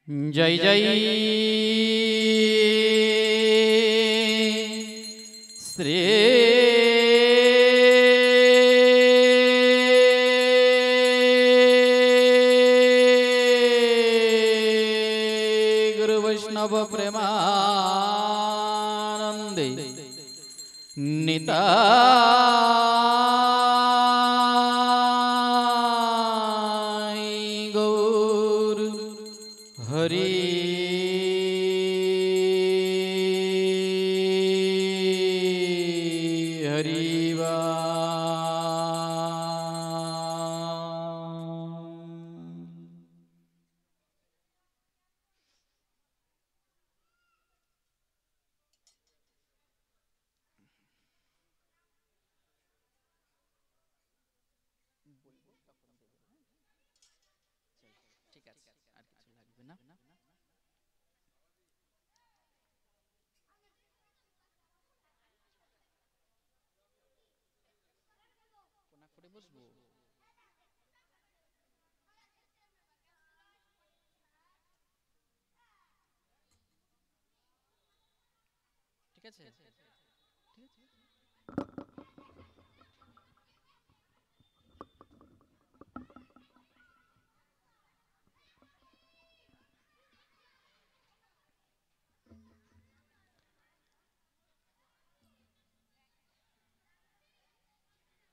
जय जय श्री गुरु वैष्णव प्रेमानंदे निताय गौर हरि हरिवा। ঠিক আছে, আর কিছু লাগবে না। কোনা করে বসবো। ঠিক আছে, ঠিক আছে।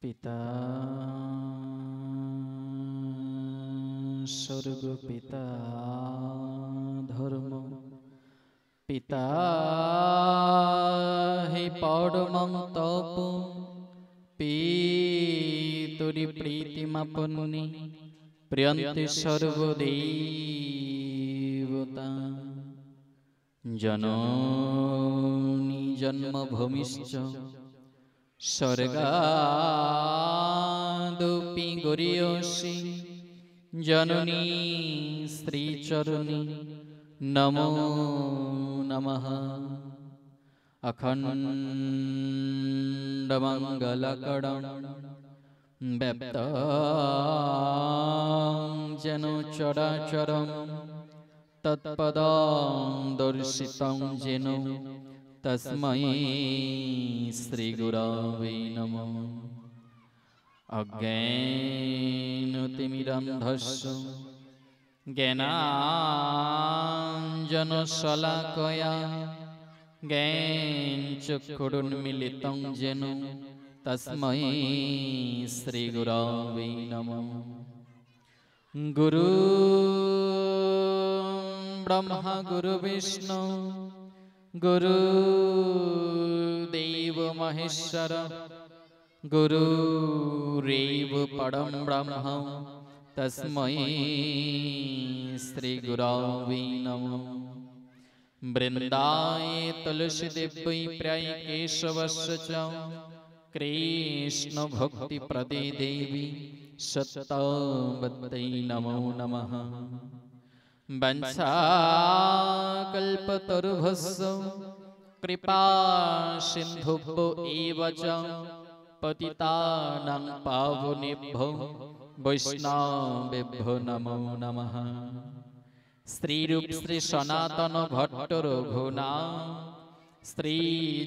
पिता स्वर्ग पिता धर्म पिता हे पौडमं तप पितुरी प्रीतिमापन्नि प्रियन्ति सर्वदेवता जननी जन्मभूमिश्च स्वर्गादपि गरीयसी जननी श्रीचरणी नमो नमः। अखण्डमङ्गलकरं व्याप्तं जेन चराचरं तत्पदं दर्शितं जेन तस्मै श्रीगुरवे नमः। अज्ञानतिमिरन्धस्य ज्ञानाञ्जनशलाकया ज्ञानचक्षुरुन्मीलितं येन तस्मै श्रीगुरवे नमः। गुरु ब्रह्मा गुरु विष्णु गुरुदेव महेश्वर गुरुरेव परं ब्रह्म तस्मै श्रीगुरवे नमः। वृन्दाय तुलसीदेव्यै प्रिय केशवस्य च कृष्णभक्तिप्रदे देवी सत्तावत्यै नमो नमः। वंशाकल्पतरुभ्यश्च कृपा सिन्धुभ्यो एव च पतितानां पावनेभ्यो वैष्णवेभ्यो नमो नमः। श्रीरूप श्री सनातन भट्ट रघुनाथ श्री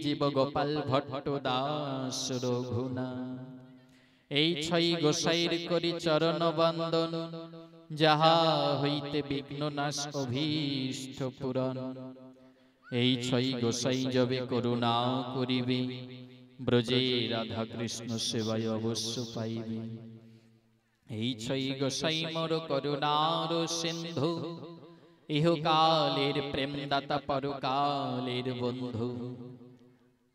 जीव गोपाल भट्ट दास रघुनाथ এই ছয় গোসাইর করি চরণ বন্দন যাহা হইতে বিঘ্ন নাশ অভীষ্ট পূরণ। এই ছয় গোসাই যবে করুণা করিবে ব্রজে রাধা কৃষ্ণ সেবায় অবশ্য পাইবে। এই ছয় গোসাই মোর করুণার সিন্ধু ইহকালের প্রেমদাতা পরকালের বন্ধু।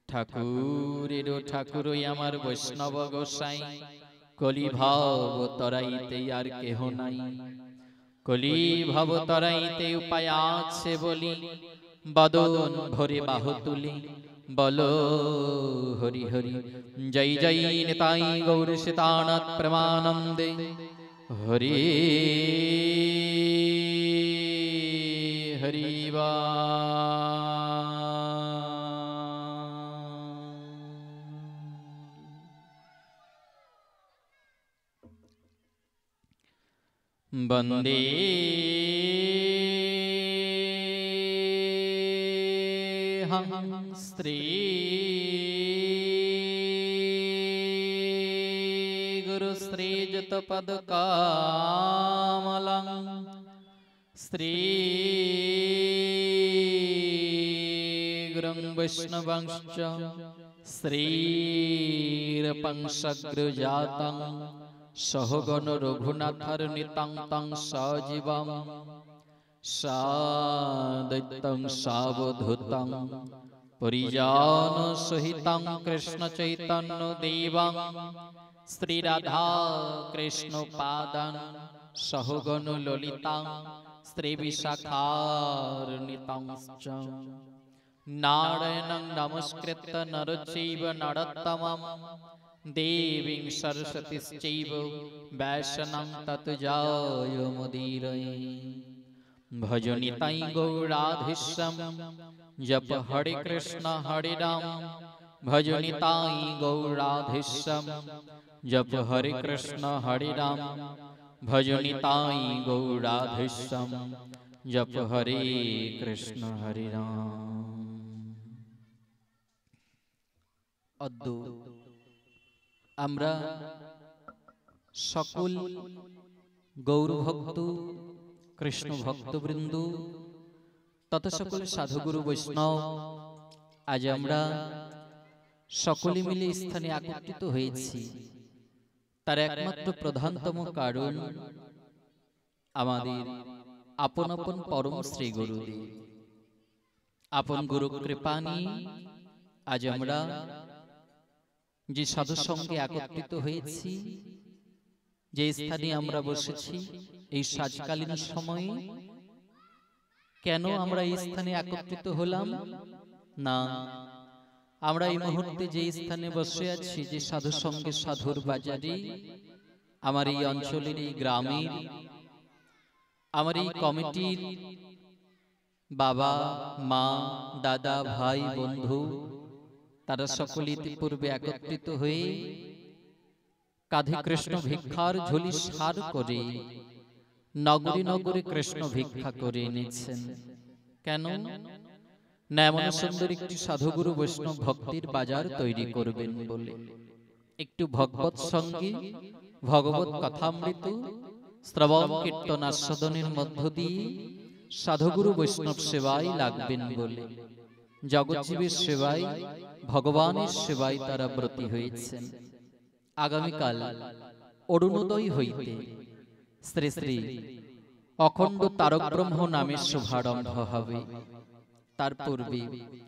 ঠাকুরের ঠাকুর আমার বৈষ্ণব গোসাই কলি ভব তরাইতে আর কেহ নাই। কলি ভব তরাইতে উপায় আছে বলি বদন ভরে বাহু তুলি বলো হরি হরি। জয় জয় নিতাই গৌর সীতানাথ প্রেমানন্দে হরি হরিবা। वंदे দেহং স্ত্রী গুরু শ্রীযুত পদ কমলং শ্রী গুরুং বৈষ্ণবংশ্চ শ্রীরপংসগ্রজাতং সহগণ রঘুনাথর্নিতং তং সজীবং সাদৈত্যং সাবধূতং পরিজন সহিতং কৃষ্ণ চৈতন্য দেবং শ্রী রাধা কৃষ্ণ পাদং সহগণ ললিতাং শ্রী বিশাখার্নিতং চ নারায়ণং নমস্কৃত্য নরচৈব নরোত্তমং দেবীং সরস্বতীশ্চৈব বৈষ্ণবং ততো জয়মুদীরয়ে ভজনিতাই গৌরাধীশ্বম জপ হরে কৃষ্ণ হরে রাম ভজনিতাই গৌরাধীশ্বম জপ হরে কৃষ্ণ হরে রাম ভজনিতাই গৌরাধীশ্বম জপ হরে কৃষ্ণ হরে রাম। অদ্য আমরা সকল গৌর ভক্ত কৃষ্ণ ভক্তবৃন্দ তত সকল সাধুগুরু বৈষ্ণব আজ আমরা সকলে মিলে স্থানে একত্রিত হয়েছি। তার একমাত্র প্রধানতম কারণ আমাদের আপন আপন পরম শ্রী গুরুদেব। আপন গুরু কৃপা নিয়ে আজ আমরা যে সাধু সঙ্গে একত্রিত হয়েছি, যে স্থানে আমরা বসেছি এই সাজকালীন সময়ে, কেন আমরা এই স্থানে একত্রিত হলাম? না, আমরা এই মুহূর্তে যে স্থানে বসে আছি, যে সাধু সঙ্গে সাধুর বাজারে, আমার এই অঞ্চলের, এই গ্রামের, আমার এই কমিটির বাবা মা দাদা ভাই বন্ধু তারা সকলে ইতিপূর্বে একত্রিত হয়ে কাঁধে কৃষ্ণ ভিক্ষার ঝুলি সার করে নগরী নগরী কৃষ্ণ ভিক্ষা করে এনেছেন। কেন না? এমন সুন্দর একটি সাধুগুরু বৈষ্ণব ভক্তির বাজার তৈরি করবেন বলে, একটু ভগবত সঙ্গী ভগবত কথামৃত শ্রবণ কীর্তন আস্বাদনের মধ্য দিয়ে সাধুগুরু বৈষ্ণব সেবায় লাগবেন বলে, জগৎজীবের সেবায়, ভগবানের সেবায় তারা ব্রতী হয়েছেন। আগামীকাল অরুণোদয় হইতে শ্রী শ্রী অখণ্ড তারক ব্রহ্ম নামের শুভারম্ভ হবে। তার পূর্বে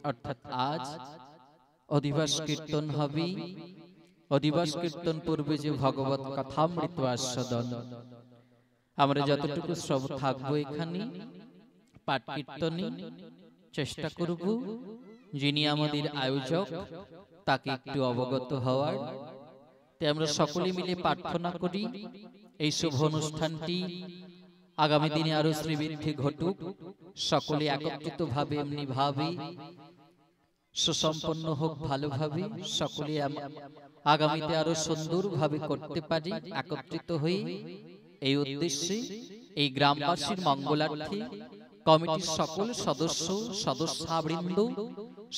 অর্থাৎ আজ অধিবাস কীর্তন হবে। অধিবাস কীর্তন পূর্বে যে ভগবত কথামৃত আস্বাদন, আমরা যতটুকু শ্রব থাকবো এখানে পাঠ কীর্তনে চেষ্টা করব যিনি আমাদের আয়োজক তাকে একটু অবগত হওয়ার। তাই আমরা সকলে মিলে প্রার্থনা করি এই শুভ অনুষ্ঠানটি আগামী দিনে আরো শ্রীবৃদ্ধি ঘটুক, সকলে একত্রিত ভাবে এমনি ভাবে সুসম্পন্ন হোক, ভালোভাবে সকলে আগামীতে আরো সুন্দর ভাবে করতে পারি একত্রিত হয়ে। এই উদ্দেশ্যে এই গ্রামবাসীর মঙ্গলার্থে কমিটির সকল সদস্য সদস্যবৃন্দ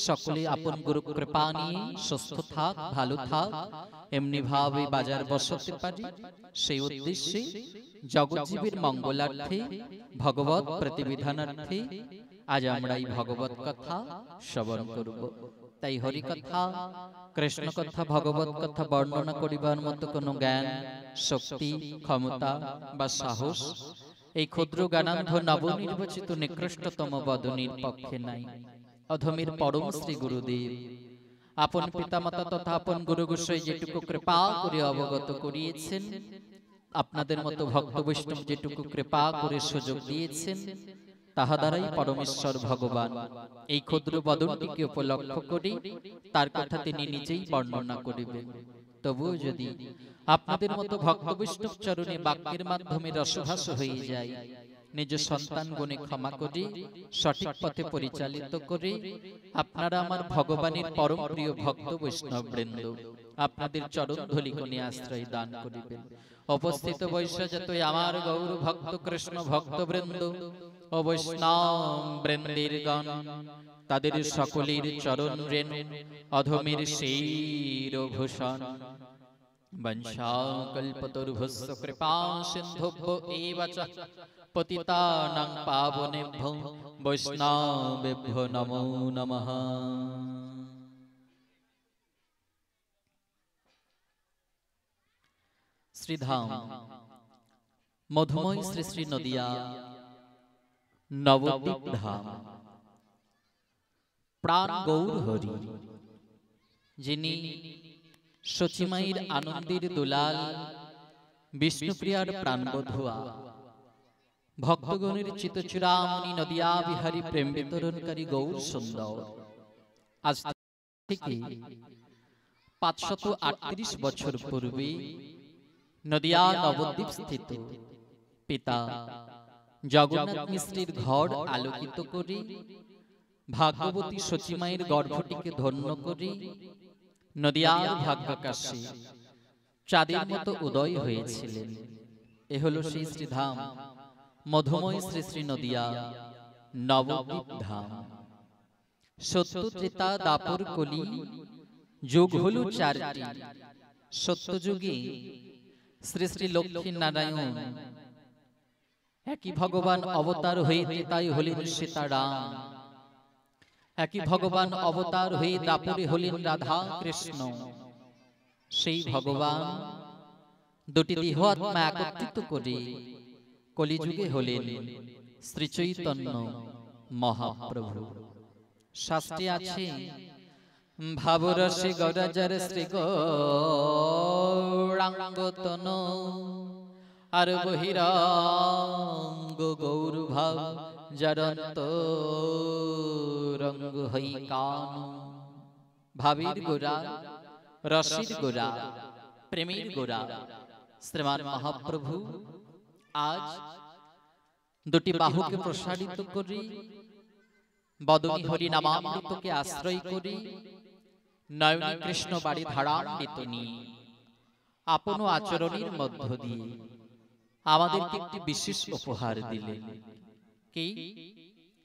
সকলে আপন গুরু কৃপা নিয়ে সুস্থ থাক, ভালো থাক, এমনি ভাবে বাজার বসাতে পারি, সেই উদ্দেশ্যে জগৎজীবের মঙ্গলার্থে ভগবত প্রতিবিধানার্থে আজ আমরা এই ভগবত কথা শ্রবণ করব। তাই হরি কথা, কৃষ্ণ কথা, ভগবত কথা বর্ণনা করিবার মতো কোনো জ্ঞান, শক্তি, ক্ষমতা বা সাহস এই ক্ষুদ্র জ্ঞানান্ধ নবনির্বাচিত নিকৃষ্টতম বদনীর পক্ষে নাই। অধমের পরম শ্রী গুরুদেব আপন পিতামাতা তথা আপন গুরু গোসাই যেটুকু কৃপা করে অবগত করিয়েছেন, আপনাদের মতো ভক্ত বৈষ্ণব যেটুকু কৃপা করে সুযোগ দিয়েছেন, তাহা দ্বারাই পরমেশ্বর ভগবান এই ক্ষুদ্র বদনটিকে উপলক্ষ করে তার কথা তিনি নিজেই বর্ণনা করিবেন। তবুও যদি আপনাদের মতো ভক্ত বৈষ্ণব চরণে বাক্যের মাধ্যমে রসভাস হয়ে যায়, নিজ সন্তান গুণে ক্ষমা করে সঠিক পথে পরিচালিত করে আপনারা আমার ভগবানের পরম প্রিয় ভক্ত বৈষ্ণব বৃন্দ আপনাদের চরণ ধূলিকণে আশ্রয় দান করিবেন। উপস্থিত বৈশ্যজাত আমার গৌর ভক্ত কৃষ্ণ ভক্তবৃন্দ ও বৈষ্ণব বৃন্দের গণ, তাদের সকলের চরণ রেণু অধমের শিরভূষণ। বংশাকল্পতরুভস্য কৃপা সিন্ধুভ্য এব চ পতিতানাং পাবনেভ্যো বৈষ্ণবেভ্যো নমো নমঃ। শ্রীধাম মধুময় শ্রী শ্রী নদিয়া নবদ্বীপ ধাম, প্রাণ গৌর হরি, যিনি সচিমাইর আনন্দের দুলাল, বিষ্ণুপ্রিয়ার প্রাণবধুয়া, ভক্তগণের চিত্তচূড়ামণি নদিয়া বিহারী প্রেম বিতরণকারী গৌর সুন্দর। আজ থেকে 538 বছর পূর্বে নদিয়া নবদ্বীপ স্থিত পিতা জগন্নাথ মিশ্রের ঘর আলোকিত করে, ভাগ্যবতী সচিমায়ের গর্ভটিকে ধন্য করে নদিয়ার ভাগ্যাকাশে চাঁদের মতো উদয় হয়েছিলেন। এ হল সেই শ্রীধাম মধুময় শ্রী শ্রী নদিয়া নবদ্বীপ ধাম। সত্য ত্রেতা দাপর কলি যুগ হল চারটি। সত্যযুগে শ্রী শ্রী লক্ষ্মী নারায়ণ একই ভগবান অবতার হয়ে তাই হলেন সীতারাম, একই ভগবান অবতার হয়ে দাপরে হলেন রাধা কৃষ্ণ। সেই ভগবান দুটি দেহ আত্মা একত্রিত করে কলিযুগে হলেন শ্রী চৈতন্য মহাপ্রভু। শাস্ত্রে আছে, ভাবরসে গৌরাজর শ্রী গৌরাঙ্গ তন, আর বহিরাঙ্গ গৌর ভাব জরন্ত রঙ্গ হই কান। ভাবের গোরা, রসির গোরা, প্রেমের গোরা শ্রীমান মহাপ্রভু আজ দুটি বাহুকে প্রসারিত করে, বদনী হরি নামামৃতকে আশ্রয় করে, নয়নী কৃষ্ণ বাড়ি ধারান্বিত নিয়ে আপন আচরণের মধ্য দিয়ে আমাদেরকে একটি বিশেষ উপহার দিলেন। কি?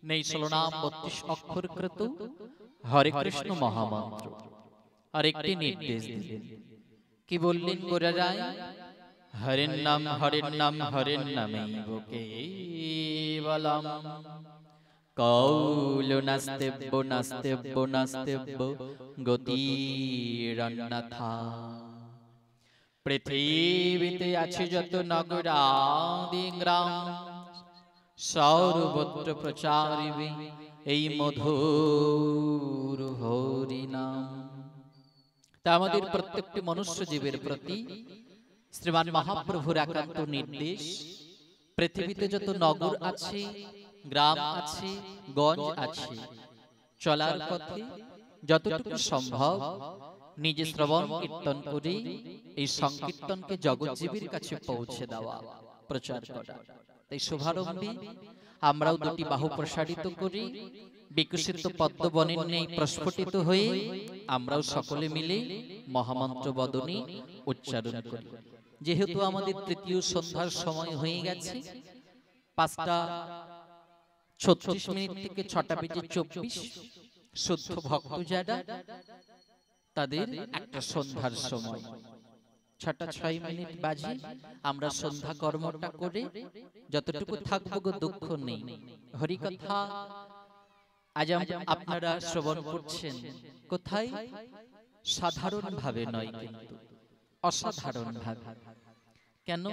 নেই 16 নাম 32 অক্ষর কৃত হরে কৃষ্ণ মহামন্ত্র। আর একটি নির্দেশ দিলেন। কি বললেন গোরারায়? হরের নাম হরের নাম হরের নামেইব কেবলম, কৌল নাস্তেব্য নাস্তেব্য নাস্তেব্য গতিরন্যথা। পৃথিবীতে আছে যত নগরাদি গ্রাম, সর্বত্র প্রচারিবে এই মধুর হরি নাম। তা আমাদের প্রত্যেকটি মনুষ্য জীবের প্রতি শ্রীমান মহাপ্রভুর একান্ত নির্দেশ। পৃথিবীতে যত নগর আছে, গ্রাম আছে, গঞ্জ আছে, চলার পথে যতটুকু সম্ভব নিজে শ্রবণ কীর্তন করে এই সংকীর্তনকে জগৎজীবীর কাছে পৌঁছে দেওয়া, প্রচার করা। তাই শুভারম্ভে আমরাও দুটি বাহু প্রসারিত করি, বিকশিত পদ্মবনের নেই প্রস্ফুটিত হয়ে আমরাও সকলে মিলে মহামন্ত্র বদনে উচ্চারণ করি। যেহেতু আমাদের তৃতীয় সন্ধ্যার সময় হয়ে গেছে, 5:36 থেকে 6:24, শুদ্ধ ভক্ত যারা তাদের একটা সন্ধ্যার সময় 6:06 বাজে আমরা সন্ধ্যা কর্মটা করে যতটুকু থাকবো গো দুঃখ নেই। হরিকথা আজ আপনারা শ্রবণ করছেন কোথায়? সাধারণ ভাবে নয়, কিন্তু অসাধারণ ভাবে। কেন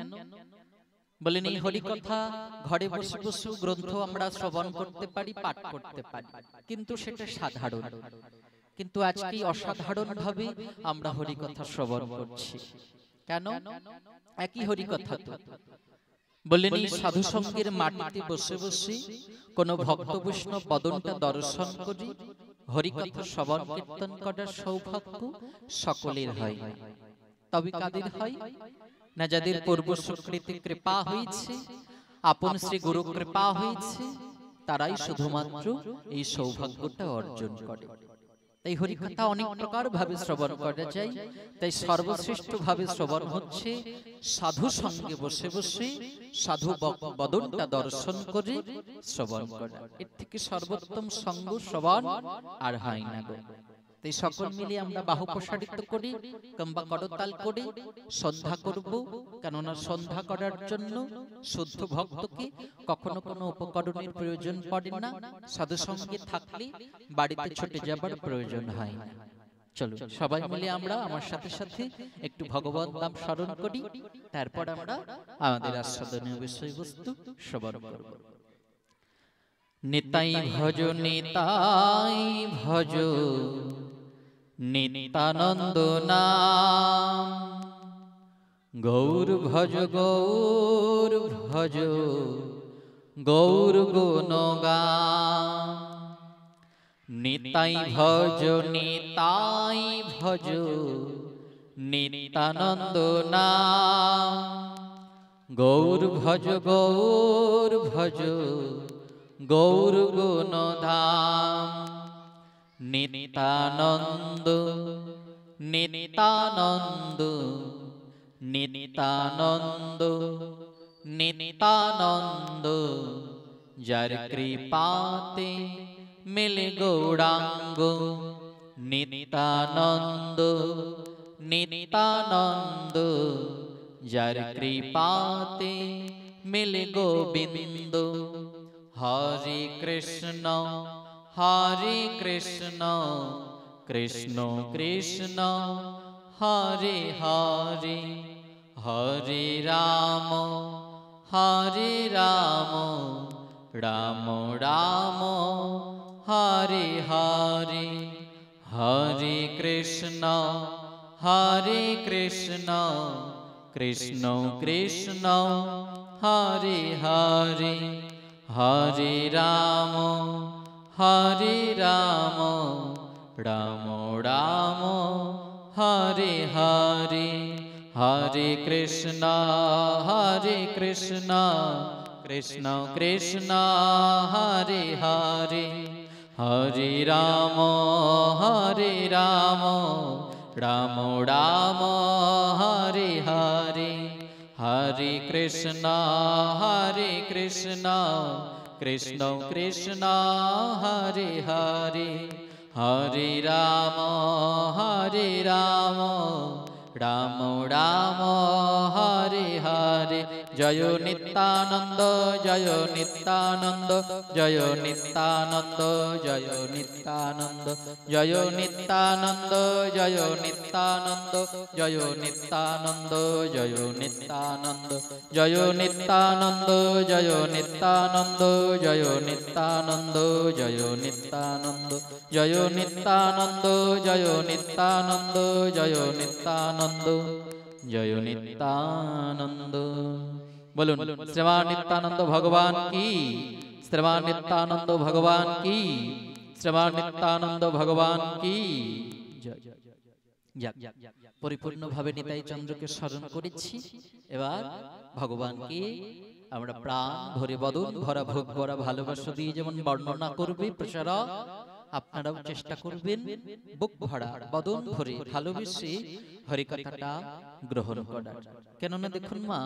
বলেন? এই হরিকথা ঘরে বসে বসে গ্রন্থ আমরা শ্রবণ করতে পারি, পাঠ করতে পারি, কিন্তু সেটা সাধারণ। কিন্তু আজকে অসাধারণ ভাবে আমরা হরিকথা শ্রবণ করছি। কেন? একই হরিকথা তো বলেন এই সাধু সঙ্গের মাটিতে বসে বসে কোন ভক্ত বৈষ্ণব বদনটা দর্শন করি, হরিকথা শ্রবণ কীর্তন করার সৌভাগ্য সকলের হয় না। তবে কাদের হয়? না যাদের পূর্ব সুকৃতি কৃপা হয়েছে, আপন শ্রী গুরু কৃপা হয়েছে, তারাই শুধুমাত্র এই সৌভাগ্যটা অর্জন করে। তাই হরিকথা অনেক প্রকার ভাবে শ্রবণ করা যায়। তাই সর্বশ্রেষ্ঠ ভাবে শ্রবণ হচ্ছে সাধু সঙ্গে বসে বসে সাধু বদনটা দর্শন করে শ্রবণ করা। এর থেকে সর্বোত্তম সঙ্গ শ্রবণ আর হয় না গো। তাই সকল মিলে আমরা বাহু প্রসারিত করি, কিংবা করতাল করে সন্ধ্যা করব। কেননা সন্ধ্যা করার জন্য শুদ্ধ ভক্তকে কখনো কোনো উপকরণের প্রয়োজন পড়ে না, সাধু সঙ্গে থাকলে বাড়িতে ছুটে যাবার প্রয়োজন হয় না। চলো সবাই মিলে আমরা আমার সাথে সাথে একটু ভগবত নাম স্মরণ করি, তারপর আমরা আমাদের আস্বাদনীয় বিষয়বস্তু শ্রবণ করব। নিতাই ভজ নিতাই ভজ নিত্যানন্দ নাম, গৌর ভজ গৌর ভজ গৌর গুণগান। নিতাই ভজ নিতাই ভজ নিত্যানন্দ নাম, গৌর ভজ গৌর ভজ গৌর গুণধাম। নিত্যানন্দ নিত্যানন্দ নিত্যানন্দ নিত্যানন্দ, যার কৃপাতে মেলে গৌরাঙ্গ। নিত্যানন্দ নিত্যানন্দ, যার কৃপাতে মেলে গোবিন্দ। হরে কৃষ্ণ হরে কৃষ্ণ কৃষ্ণ কৃষ্ণ হরে হরে, হরে রাম রাম রাম হরে হরে। হরে কৃষ্ণ কৃষ্ণ কৃষ্ণ হরে হরে, হরে রাম রাম রাম হরে হরে। হরে কৃষ্ণ কৃষ্ণ কৃষ্ণ হরে হরে, হরে রাম রাম রাম হরে হরে। হরে কৃষ্ণ কৃষ্ণ কৃষ্ণ হরে হরে, হরে রাম রাম রাম হরে হরে। জয় নিত্যানন্দ জয় নিত্যানন্দ জয় নিত্যানন্দ জয় নিত্যানন্দ জয় নিত্যানন্দ জয় নিত্যানন্দ জয় নিত্যানন্দ জয় নিত্যানন্দ জয় নিত্যানন্দ জয় নিত্যানন্দ জয় নিত্যানন্দ জয় নিত্যানন্দ জয় নিত্যানন্দ জয় নিত্যানন্দ জয় নিত্যানন্দ জয় নিত্যানন্দ। বলুন শ্রীমান নিত্যানন্দ ভগবান কি, শ্রীমান নিত্যানন্দ ভগবান কি, শ্রীমান নিত্যানন্দ ভগবান কি। পরিপূর্ণভাবে নিতাই চন্দ্রকে স্মরণ করেছি। এবার ভগবানকে আমরা প্রাণ ভরে বদন ভরা ভোগ ভরা ভালোবাসা দিয়ে যেমন বর্ণনা করবে প্রচারক, আপনারাও চেষ্টা করবেন বুক ভরা বদন ভরে ভালোবেসে হরিকথাটা গ্রহণ করার। কেননা দেখুন মা,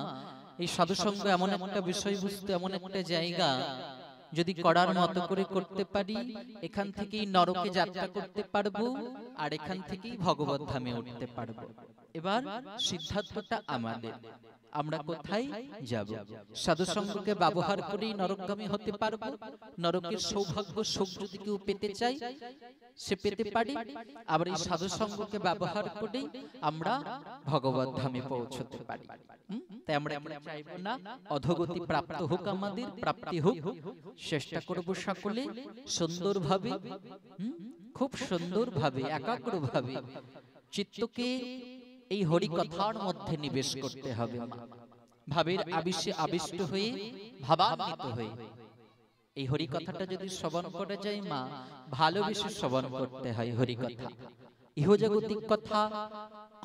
এই সাধুসঙ্গ এমন একটা বিষয়বস্তু, এমন একটা জায়গা, যদি করার মতো করে করতে পারি এখান থেকেই নরকে যাত্রা করতে পারবো, আর এখান থেকেই ভগবত ধামে উঠতে পারবো। এবার সিদ্ধান্তটা আমাদের, আমরা কোথায় যাব। সাধুসঙ্গকে ব্যবহার করেই নরকগামী হতে পারবো। নরকের সৌভাগ্য সুখ যদি কেউ পেতে চাই সে পেতে পারি, আবার এই সাধুসঙ্গকে ব্যবহার করেই আমরা ভগবত ধামে পৌঁছতে পারি। তাই আমরা চাইবো না অধোগতি প্রাপ্ত হোক, আমাদের প্রাপ্তি হোক। চেষ্টা করব সকলে সুন্দরভাবে, খুব সুন্দরভাবে একাগ্রভাবে চিত্তকে এই হরিকথার মধ্যে নিবেশ করতে হবে। ভাবের আবিষ্টে আবিষ্ট হয়ে ভাবান্বিত হয়ে এই হরিকথাটা যদি শ্রবণ করা যায় মা, ভালোবেসে শ্রবণ করতে হয় হরিকথা। ইহজাগতিক কথা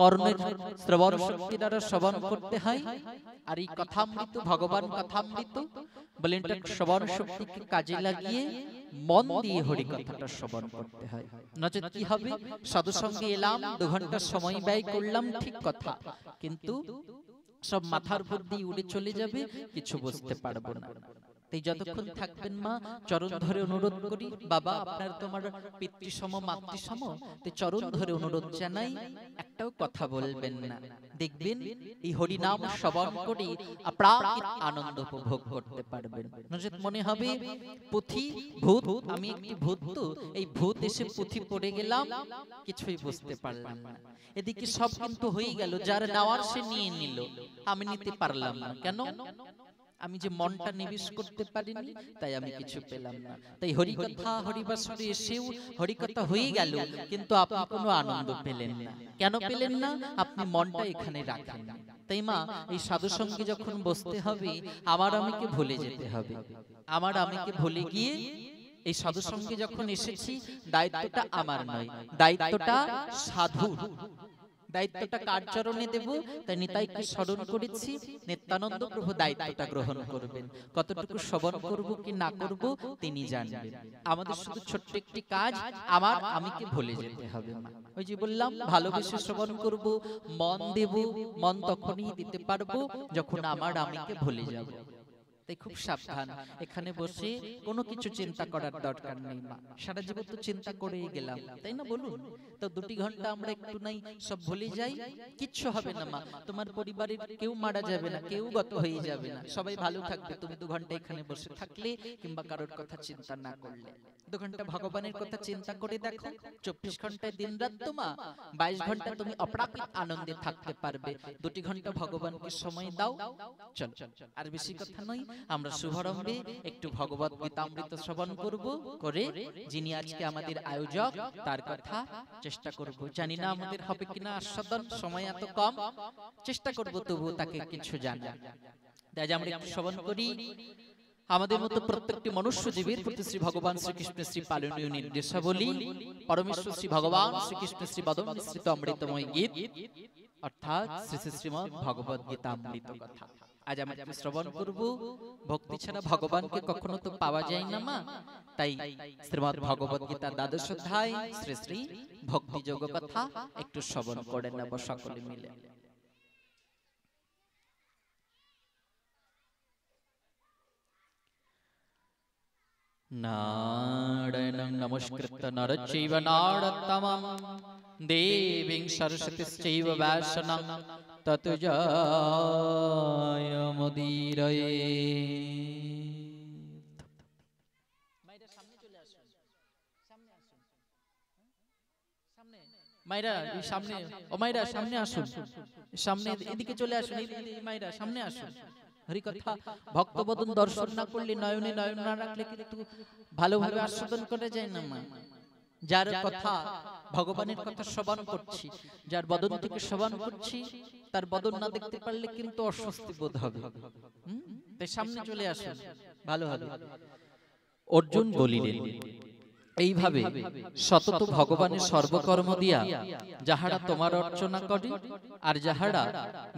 কর্ণের শ্রবণ শক্তি দ্বারা শ্রবণ করতে হয়। আর এই কথামৃত, ভগবান কথামৃত বলেন এটা শ্রবণ শক্তিকে কাজে লাগিয়ে মন দিয়ে হরি কথাটা শ্রবণ করতে হয়। নচেত কি হবে, সাধু সঙ্গে এলাম, 2 ঘন্টা সময় ব্যয় করলাম, ঠিক কথা, কিন্তু সব মাথার উপর দিয়ে উড়ে চলে যাবে, কিছু বুঝতে পারবো না। তাই যতক্ষণ থাকবেন মা, চরণ ধরে অনুরোধ করি, বাবা আপনার তোমার পিতৃসম মাতৃসম, তাই চরণ ধরে অনুরোধ জানাই, একটাও কথা বলবেন না। দেখবেন এই হরি নাম শ্রবণ করে অপ্রাকৃত আনন্দ উপভোগ করতে পারবেন। নচেত মনে হবে পুঁথি ভূত, আমি একটি ভূত, তো এই ভূত এসে পুঁথি পড়ে গেলাম, কিছুই বুঝতে পারলাম না। এদিকে সব কিন্তু হয়ে গেল, যার নেওয়ার সে নিয়ে নিল, আমি নিতে পারলাম না। কেন? আমি যে মনটা নিবেশ করতে পারিনি, তাই আমি কিছু পেলাম না। তাই হরিকথা হরিবাসরে এসেও হরিকথা হয়ে গেল, কিন্তু আপনি কোনো আনন্দ পেলেন না। কেন পেলেন না? আপনি মনটা এখানে রাখেন। তাই মা, এই সাধু সঙ্গে যখন বসতে হবে, আমার আমিকে ভুলে যেতে হবে। আমার আমিকে ভুলে গিয়ে এই সাধু সঙ্গে যখন এসেছি, দায়িত্বটা আমার নয়, দায়িত্বটা সাধুর। দায়িত্বটা কার চরণে দেব? তাই নিতাইকে স্মরণ করেছি, নিত্যানন্দ প্রভু দায়িত্বটা গ্রহণ করবেন। কতটুকু শ্রবণ করব কি না করব তিনি জানবেন। আমাদের শুধু ছোট্ট একটি কাজ, আমার আমিকে ভুলে যেতে হবে। ওই যে বললাম, ভালোবেসে শ্রবণ করব, মন দেব, মন তখনই দিতে পারবো যখন আমার আমিকে ভুলে যাব। তাই খুব সাবধান, এখানে বসে কোনো কিছু চিন্তা করার দরকার নেই মা। সারা জীবন তো চিন্তা করেই গেলাম, তাই না বলুন? তো 2টি ঘন্টা আমরা একটু নাই সব ভুলে যাই, কিচ্ছু হবে না মা। তোমার পরিবারের কেউ মারা যাবে না, কেউ গত হয়ে যাবে না, সবাই ভালো থাকবে। তুমি 2 ঘন্টা এখানে বসে থাকলে কিংবা কারোর কথা চিন্তা না করলে, 2 ঘন্টা ভগবানের কথা চিন্তা করে দেখো। 24 ঘন্টায় দিন রাত তো মা, 22 ঘন্টা তুমি অপ্রাকৃত আনন্দে থাকতে পারবে। 2টি ঘন্টা ভগবানকে সময় দাও। চল, আর বেশি কথা নয়, আমরা শুভারম্ভে একটু ভগবত গীতামৃত শ্রবণ করব, করে যিনি আজকে আমাদের আয়োজক তার কথা চেষ্টা করব। জানি না আমাদের হবে কিনা আস্বাদন, সময় এত কম, চেষ্টা করব তবু তাকে কিছু জানা। তাই আমরা একটু শ্রবণ করি। আমাদের মতো প্রত্যেকটি মনুষ্য জীবের প্রতি শ্রী ভগবান শ্রীকৃষ্ণের শ্রী পালনীয় নির্দেশাবলী, পরমেশ্বর শ্রী ভগবান শ্রীকৃষ্ণের শ্রী বদন মিশ্রিত অমৃতময় গীত, অর্থাৎ শ্রী শ্রী শ্রীমদ্ ভগবদ গীতামৃত কথা আজ আমরা শ্রবণ করব। ভক্তি ছাড়া ভগবানকে কখনো তো পাওয়া যায় না মা। তাই শ্রীমদ্ ভগবদ গীতা 12 অধ্যায় শ্রী শ্রী ভক্তি যোগ কথা একটু শ্রবণ করে নেব সকলে মিলে। নারায়ণং নমস্কৃত্য নরচৈব নারোত্তমং দেবীং সরস্বতীশ্চৈব ব্যাসনং ততো জয়মুদীরয়ে। মাইরা সামনে, ও মাইরা সামনে আসুন, সামনে এদিকে চলে আসুন, মাইরা সামনে আসুন। হরিকথা ভক্তবদন দর্শন না করলে, নয়নে নয়ন না রাখলে কিন্তু ভালোভাবে আস্বাদন করা যায় না মা। যার কথা ভগবানের কথা শ্রবণ করছি, যার বদন থেকে শ্রবণ করছি, তার বদন না দেখতে পারলে কিন্তু অস্বস্তি বোধ হবে। তাই সামনে চলে আসুন, ভালো হবে। অর্জুন বলিলেন, এইভাবে সতত ভগবানের সর্বকর্ম দিয়া যাহারা তোমার অর্চনা করে আর যাহারা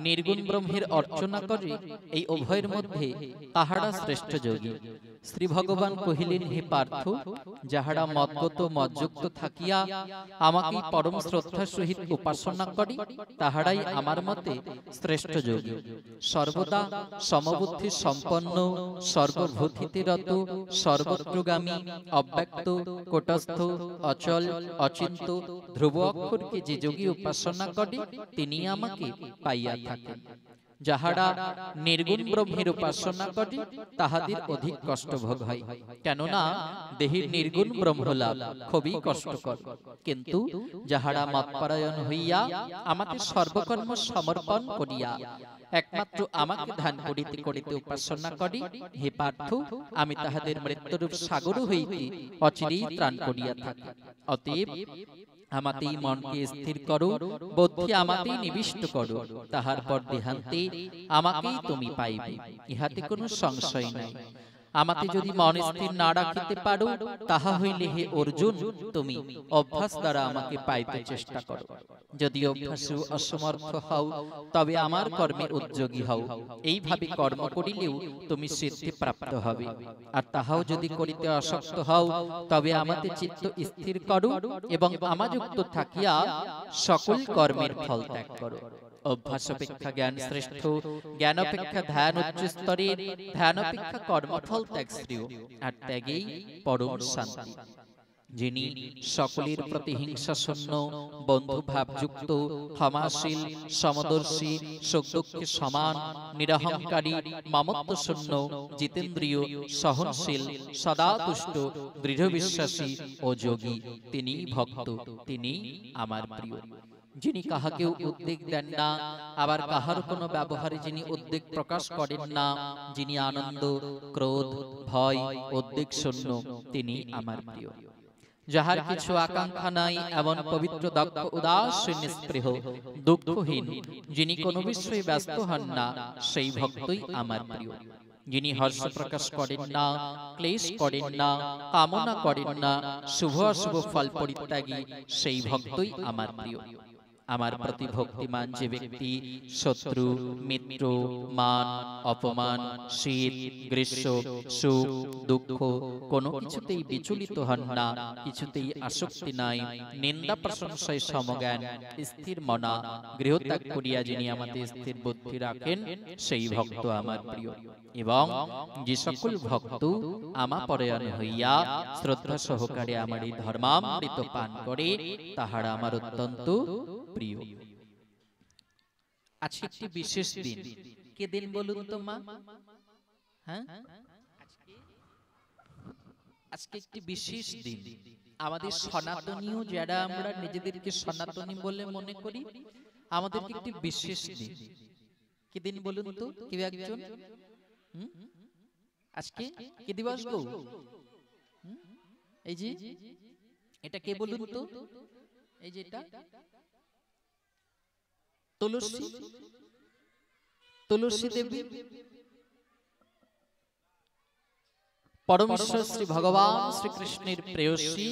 নির্গুণ ব্রহ্মের অর্চনা করে, এই উভয়ের মধ্যে তাহারা শ্রেষ্ঠ যোগী। শ্রী ভগবান কহিলেন, হে পার্থ, যাহারা মদগত মজ্জুক্ত থাকিয়া আমাকে পরম শ্রদ্ধার সহিত উপাসনা করে, তাহারাই আমার মতে শ্রেষ্ঠ যোগী। সর্বদা সমবুদ্ধি সম্পন্ন, সর্বভূতিতে রত, সর্বত্রগামী, অব্যক্ত, কোটস্থ, অচল, অচিন্ত, ধ্রুব অক্ষরকে যে যোগী উপাসনা করে, তিনি আমাকে পাইয়া থাকেন। যাহারা নির্গুণ ব্রহ্মের উপাসনা করে, তাহাদের অধিক কষ্ট ভোগ হয়, কেননা দেহের নির্গুণ ব্রহ্ম লাভ খুবই কষ্টকর। কিন্তু যাহারা মৎপরায়ণ হইয়া আমাকে সর্বকর্ম সমর্পণ করিয়া একমাত্র আমাকে ধ্যান করিতে করিতে উপাসনা করি, হে পার্থ, আমি তাহাদের মৃত্যুরূপ সাগর হইতে অচিরেই ত্রাণ করিয়া থাকি। অতএব আমাতেই মনকে স্থির করো, বুদ্ধি আমাতেই নিবিষ্ট করো, তাহার পর দেহান্তে আমাকেই তুমি পাইবে, ইহাতে কোনো সংশয় নাই। আমাতে যদি মন স্থির না রাখিতে পারো, তাহা হইলে হে অর্জুন তুমি অভ্যাস দ্বারা আমাকে পাইতে চেষ্টা করো। যদি অভ্যাসে অসমর্থ হও, তবে আমার কর্মে উদ্যোগী হও। এইভাবে কর্ম করিলেও তুমি সিদ্ধি প্রাপ্ত হবে। আর তাহাও যদি করিতে অশক্ত হও, তবে আমাতে চিত্ত স্থির করো এবং আমাযুক্ত থাকিয়া সকল কর্মের ফল ত্যাগ করো। অভ্যাস অপেক্ষা জ্ঞান শ্রেষ্ঠ, জ্ঞান অপেক্ষা ধ্যান উচ্চ স্তরের, ধ্যান অপেক্ষা কর্মফল ত্যাগ শ্রেয়, আর ত্যাগেই পরম শান্তি। যিনি সকলের প্রতি হিংসা শূন্য, বন্ধুভাবযুক্ত, ক্ষমাশীল, সমদর্শী, সুখ দুঃখে সমান, নিরহংকারী, মমত্ব শূন্য, জিতেন্দ্রিয়, সহনশীল, সদা তুষ্ট, দৃঢ় বিশ্বাসী ও যোগী, তিনি ভক্ত, তিনি আমার প্রিয়। যিনি কাহাকেও উদ্বেগ দেন না, আবার কাহার কোনো ব্যবহারে যিনি উদ্বেগ প্রকাশ করেন না, যিনি আনন্দ, ক্রোধ, ভয়, উদ্বেগ শূন্য, তিনি আমার প্রিয়। যাহার কিছু আকাঙ্ক্ষা নাই, এমন পবিত্র, দক্ষ, উদাসীন, নিস্পৃহ, দুঃখহীন, যিনি কোনো বিষয়ে ব্যস্ত হন না, সেই ভক্তই আমার প্রিয়। যিনি হর্ষ প্রকাশ করেন না, ক্লেশ করেন না, কামনা করেন না, শুভ অশুভ ফল পরিত্যাগী, সেই ভক্তই আমার প্রিয়। আমার প্রতি ভক্তিমান যে ব্যক্তি শত্রু, মিত্র, মান, অপমান, শীত, গ্রীষ্ম, সুখ, দুঃখ কোনো কিছুতেই বিচলিত হন না, কিছুতেই আসক্তি নাই, নিন্দা প্রশংসায় সমজ্ঞান, স্থির মনা, গৃহত্যাগ করিয়া যিনি আমাদের স্থির বুদ্ধি রাখেন, সেই ভক্ত আমার প্রিয়। এবং যে সকল ভক্ত আমা পরায়ণ হইয়া শ্রদ্ধা সহকারে আমার এই ধর্মামৃত পান করে, তাহারা আমার অত্যন্ত প্রিয়। আজকে একটি বিশেষ দিন। কে দিন বলুন তো মা? হ্যাঁ, আজকে একটি বিশেষ দিন। আমাদের সনাতনীয় যারা আমরা নিজেদেরকে সনাতনী বলে মনে করি, আমাদের একটি বিশেষ দিন। কি দিন বলুন তো? কেউ একজন? আজকে কি দিবস গো? এই যে এটা কে বলুন তো? এই যে এটা তুলসী, তুলসী দেবী। পরমেশ্বর শ্রী ভগবান শ্রীকৃষ্ণের প্রেয়সী,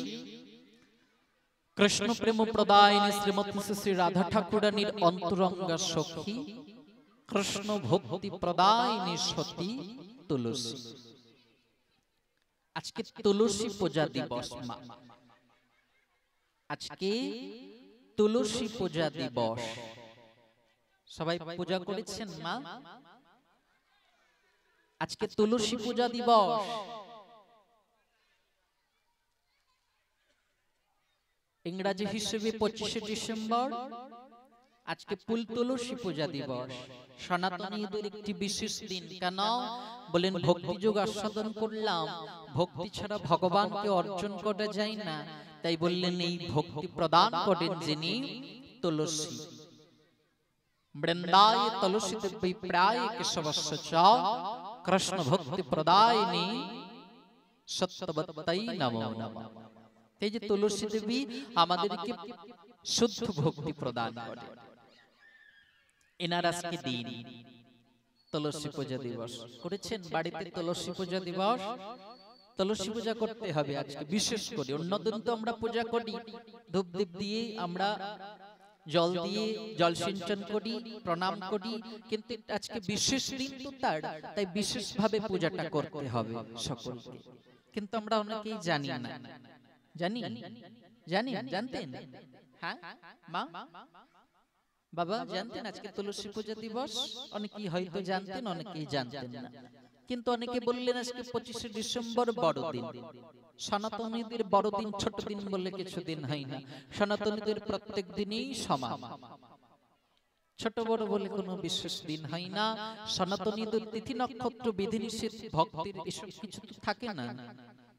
কৃষ্ণ প্রেম প্রদায়িনী শ্রীমতী শ্রী রাধা ঠাকুরানীর অন্তরঙ্গা সখী, কৃষ্ণ ভক্তি প্রদায়িনী সতী তুলসী। আজকে তুলসী পূজা দিবস মা। আজকে তুলসী পূজা দিবস। সবাই পূজা করেছেন মা? আজকে তুলসী পূজা দিবস। ইংরেজি হিসেবে 25শে ডিসেম্বর। আজকে তুলসী পূজা দিবস। সনাতনীদের একটি বিশেষ দিন। কেন বলেন? ভক্তি যোগ আস্বাদন করলাম, ভক্তি ছাড়া ভগবানকে অর্জন করা যায় না। তাই বললেন এই ভক্তি প্রদান করেন যিনি, তুলসী। বৃন্দায় তুলসী দেবী প্রায় কেশবস্য চ, কৃষ্ণ ভক্তি প্রদায়িনী সত্যবত্তাই নমো নমঃ। এই যে তুলসী দেবী আমাদেরকে শুদ্ধ ভক্তি প্রদান করে। এনার আজকে দিন তুলসী পূজা দিবস। করেছেন বাড়িতে তুলসী পূজা দিবস? তুলসী পূজা করতে হবে আজকে বিশেষ করে। অন্যদিন তো আমরা পূজা করি, ধূপ দীপ দিয়ে, আমরা জল দিয়ে জল সিঞ্চন করি, প্রণাম করি, কিন্তু আজকে বিশেষ দিন তো তার, তাই বিশেষ ভাবে পূজাটা করতে হবে সকলকে। কিন্তু আমরা অনেকেই জানি না। জানি? জানি? জানতেন? হ্যাঁ মা, বাবা জানতেন আজকে তুলসী পূজা দিবস? অনেকেই হয়তো জানতেন, অনেকেই জানতেন না। কিন্তু অনেকে বললেন আজকে 25শে ডিসেম্বর বড়দিন। সনাতনীদের বড়দিন ছোট দিন বলে কিছু দিন হয় না। সনাতনীদের প্রত্যেক দিনই সমান, ছোট বড় বলে কোনো বিশেষ দিন হয় না। সনাতনীদের তিথি নক্ষত্র বিধিনিষেধ ভক্তির এসব কিছু তো থাকে না।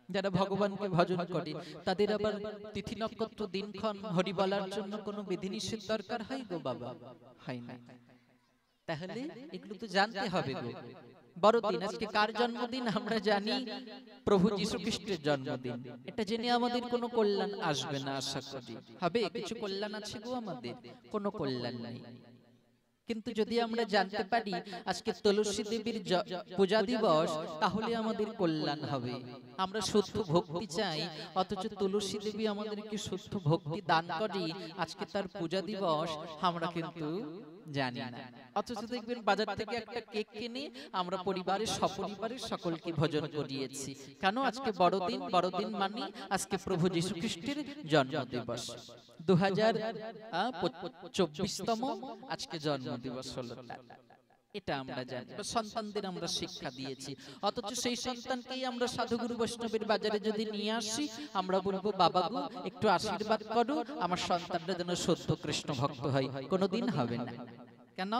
যারা ভগবানকে ভজন করে তাদের আবার তিথি নক্ষত্র দিনক্ষণ হরি বলার জন্য কোনো বিধিনিষেধ দরকার হয় গো বাবা? হয় না। তাহলে এগুলো তো জানতে হবে গো। বড়দিন আজকে কার জন্মদিন? আমরা জানি প্রভু যীশু খ্রিস্টের জন্মদিন। এটা জেনে আমাদের কোনো কল্যাণ আসবে না, আশা করি। হবে কিছু কল্যাণ আছে গো আমাদের? কোনো কল্যাণ নেই। কিন্তু যদি আমরা জানতে পারি আজকে তুলসী দেবীর পূজা দিবস, তাহলে আমাদের কল্যাণ হবে। আমরা শুদ্ধ ভক্তি চাই, অথচ তুলসী দেবী আমাদেরকে শুদ্ধ ভক্তি দান করে, আজকে তার পূজা দিবস আমরা কিন্তু জানি না। অথচ দেখবেন বাজার থেকে একটা কেক কিনে আমরা পরিবারের সপরিবারের সকলকে ভোজন করিয়েছি। কেন? আজকে বড়দিন। বড়দিন মানে আজকে প্রভু যীশু খ্রিস্টের জন্ম দিবস। 2024তম আজকে জন্ম দিবস হলো। এটা আমরা জানি, সন্তানদের আমরা শিক্ষা দিয়েছি। অথচ সেই সন্তানকেই আমরা সাধুগুরু বৈষ্ণবের বাজারে যদি নিয়ে আসি, আমরা বলবো বাবা গো একটু আশীর্বাদ করো, আমার সন্তানটা যেন সত্য কৃষ্ণ ভক্ত হয়। কোনোদিন হবে না। কেন?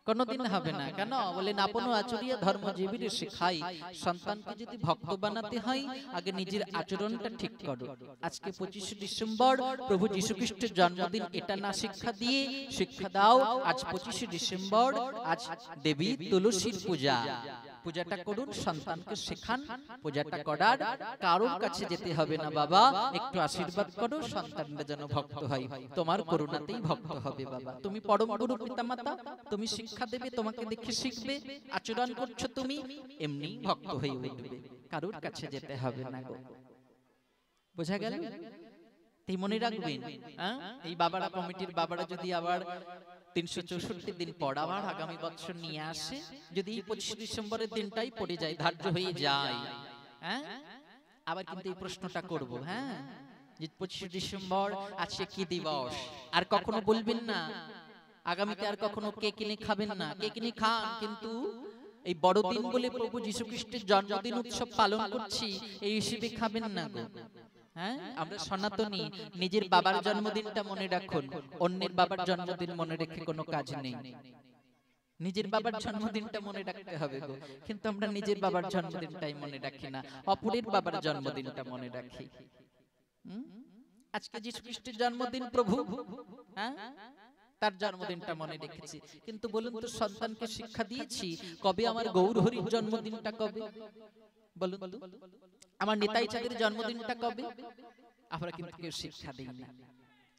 কোনোদিন হবে না। কেন? বলেন আপন আচরিয়া ধর্ম জীবীর শিখাই। সন্তানকে যদি ভক্ত বানাতে হয়, আগে নিজের আচরণটা ঠিক করো। আজকে 25শে ডিসেম্বর প্রভু যীশু খ্রিস্টের জন্মদিন, এটা না শিক্ষা দিয়ে শিক্ষা দাও আজ 25শে ডিসেম্বর, আজ দেবী তুলসীর পূজা। পূজাটা করুন, সন্তানকে শেখান পূজাটা করার। কারোর কাছে যেতে হবে না, বাবা একটু আশীর্বাদ করো, সন্তানটা যেন ভক্ত হয়। তোমার করুণাতেই ভক্ত হবে বাবা। তুমি পরম গুরু পিতামাতা, তুমি শিক্ষা দেবে, তোমাকে দেখে শিখবে, আচরণ করছো তুমি, এমনি ভক্ত হয়ে উঠবে। কারোর কাছে যেতে হবে না গো। বোঝা গেল? তাই মনে রাখবেন, এই বাবারা কমিটির বাবারা যদি আবার 364 দিন পর আবার আগামী বছর নিয়ে আসে, যদি 25 ডিসেম্বরের দিনটাই পড়ে যায়, ধার্য হয়ে যায়, আবার কিন্তু এই প্রশ্নটা করব, যে 25 ডিসেম্বর আজকে কি দিবস। আর কখনো বলবেন না আগামীতে আর কখনো কেক কিনে খাবেন না। কেক কিনে খান, কিন্তু এই বড়দিন বলে প্রভু যীশু খ্রিস্টের জন্মদিন উৎসব পালন করছি এই হিসেবে খাবেন না গো। আমরা সনাতনী, নিজের বাবার জন্মদিনটা মনে রাখুন, অন্যের বাবার জন্মদিন মনে রেখে কোনো কাজ নেই। নিজের বাবার জন্মদিনটা মনে রাখতে হবে গো, কিন্তু আমরা নিজের বাবার জন্মদিনটাই মনে রাখি না, অপরের বাবার জন্মদিনটা মনে রাখি। আজকে যীশু খ্রিস্টের জন্মদিন, প্রভু তার জন্মদিনটা মনে রেখেছি, কিন্তু বলুন তো সন্তানকে শিক্ষা দিয়েছি কবে আমার গৌর হরির জন্মদিনটা কবে? বলুন তো আমার নিতাই চাঁদের জন্মদিনটা কবে? আমরা কিন্তু কেউ শিক্ষা দেই না।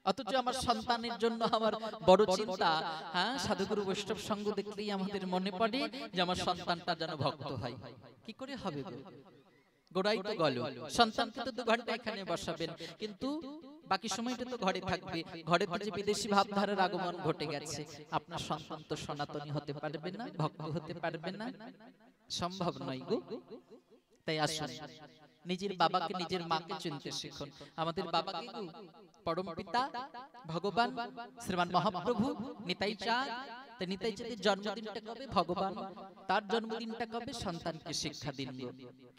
অথচ আমার সন্তানের জন্য আমার বড় চিন্তা, সাধুগুরু বৈষ্ণব সঙ্গ দেখলেই আমাদের মনে পড়ে যে আমার সন্তানটা যেন ভক্ত হয়। কি করে হবে গো? গোড়াই তো গেল, সন্তানকে তো 2 ঘন্টা এখানে বসাবেন, কিন্তু বাকি সময়টা তো ঘরে থাকবে। ঘরে তো যে বিদেশি ভাবধারার আগমন ঘটে গেছে, আপনার সন্তান তো সনাতনী হতে পারবে না, ভক্ত হতে পারবে না, সম্ভব নয় গো। তাই আসুন নিজের বাবাকে নিজের মাকে চিনতে শিখুন। আমাদের বাবাকে পরম পিতা ভগবান শ্রীমান মহাপ্রভু নিতাই চাঁদ, তাই নিতাই চাঁদের জন্মদিনটা কবে? ভগবান তার জন্মদিনটা কবে? সন্তানকে শিক্ষা দিন।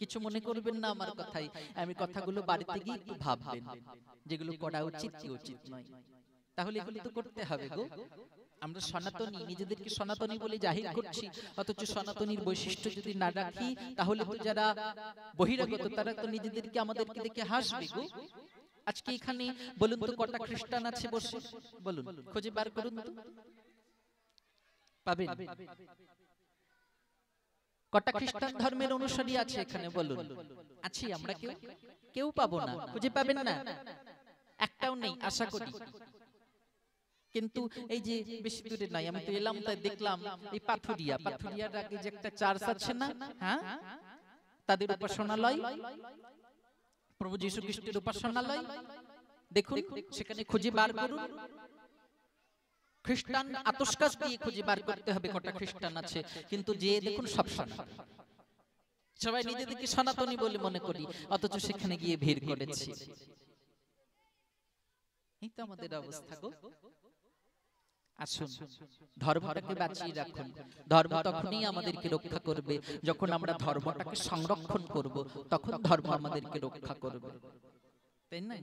কিছু মনে করবেন না আমার কথাই, আমি কথাগুলো বাড়িতে গিয়ে একটু ভাববেন, যেগুলো করা উচিত কি উচিত নয়। তাহলে এগুলো তো করতে হবে গো। আমরা সনাতনী, নিজেদেরকে সনাতনী বলে জাহির করছি, অথচ সনাতনীর বৈশিষ্ট্য যদি না রাখি, তাহলে তো যারা বহিরাগত তারা তো নিজেদেরকে আমাদেরকে দেখে হাসবে গো। আজকে এখানে বলুন তো কটা খ্রিস্টান আছে বসে? বলুন, খুঁজে বার করুন তো, পাবেন? কটা খ্রিস্টান ধর্মের অনুসারী আছে এখানে? বলুন। আছি আমরা? কেউ কেউ পাবো না, খুঁজে পাবেন না, একটাও নেই আশা করি। কিন্তু এই যে বেশি দূরে নাই, আমি তো এলাম তাই দেখলাম এই পাথুরিয়ার আগে যে একটা চার্চ আছে না, তাদের উপাসনালয়, প্রভু যীশু খ্রিস্টের উপাসনালয়, দেখুন সেখানে খুঁজে বার করুন। খ্রিস্টান আতশকাজ দিয়ে খুঁজে বার করতে হবে কটা খ্রিস্টান আছে, কিন্তু যে দেখুন সব সনাতন, সবাই নিজেদেরকে সনাতনী বলে মনে করি, অথচ সেখানে গিয়ে ভিড় করেছি। এই তো আমাদের অবস্থা গো। আসুন ধর্মটাকে বাঁচিয়ে রাখুন। ধর্ম তখনই আমাদেরকে রক্ষা করবে যখন আমরা ধর্মটাকে সংরক্ষণ করব, তখন ধর্ম আমাদেরকে রক্ষা করবে, তাই না?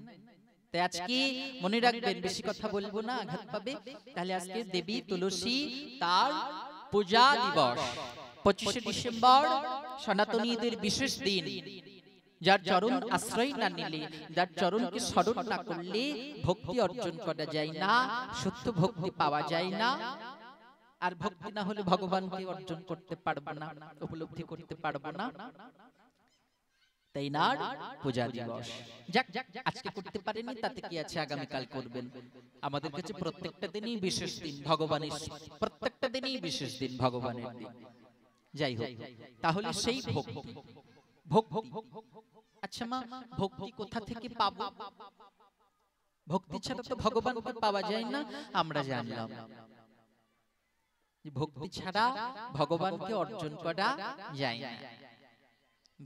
তাই আজকে মনে রাখবেন, বেশি কথা বলবো না, আঘাত পাবে। তাহলে আজকে দেবী তুলসী তার পূজা দিবস 25শে ডিসেম্বর, সনাতনীদের বিশেষ দিন। যার চরণ আশ্রয় না নিলে, যার চরণকে স্মরণ না করলে ভক্তি অর্জন করা যায় না, সত্য ভক্তি পাওয়া যায় না। আর ভক্তি না হলে ভগবানকে অর্জন করতে পারবো না, উপলব্ধি করতে পারবো না। তাই না পূজা দিবস, যাক আজকে করতে পারেনি তাতে কি আছে, আগামীকাল করবেন। আমাদের কাছে প্রত্যেকটা দিনই বিশেষ দিন, ভগবানের প্রত্যেকটা দিনই বিশেষ দিন, ভগবানের দিন। যাই হোক, তাহলে সেই ভক্তি, ভক্তি, আচ্ছা মা, ভক্তি কোথা থেকে পাবো? ভক্তি ছাড়া তো ভগবানকে পাওয়া যায় না, আমরা জানলাম। ভক্তি ছাড়া ভগবানকে অর্জন করা যায় না।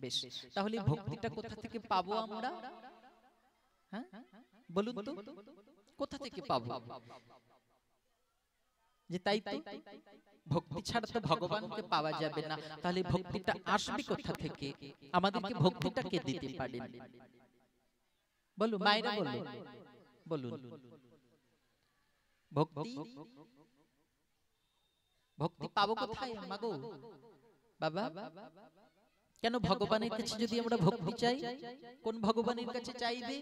বেশ, তাহলে ভক্তিটা কোথা থেকে পাবো আমরা? হ্যাঁ বলুন তো, কোথা থেকে পাবো? যে তাই তো, ভক্তি ছাড়া তো ভগবানকে পাওয়া যাবে না, তাহলে ভক্তিটা আসবে কোথা থেকে? আমাদেরকে ভক্তিটা কে দিতে পারেন? বলো মায়েরা, বলো, বলুন। ভক্তি, ভক্তি পাবো কোথায় মাগো? বাবা, কেন ভগবানের কাছে যদি আমরা ভক্তি চাই, কোন ভগবানের কাছে চাইবে?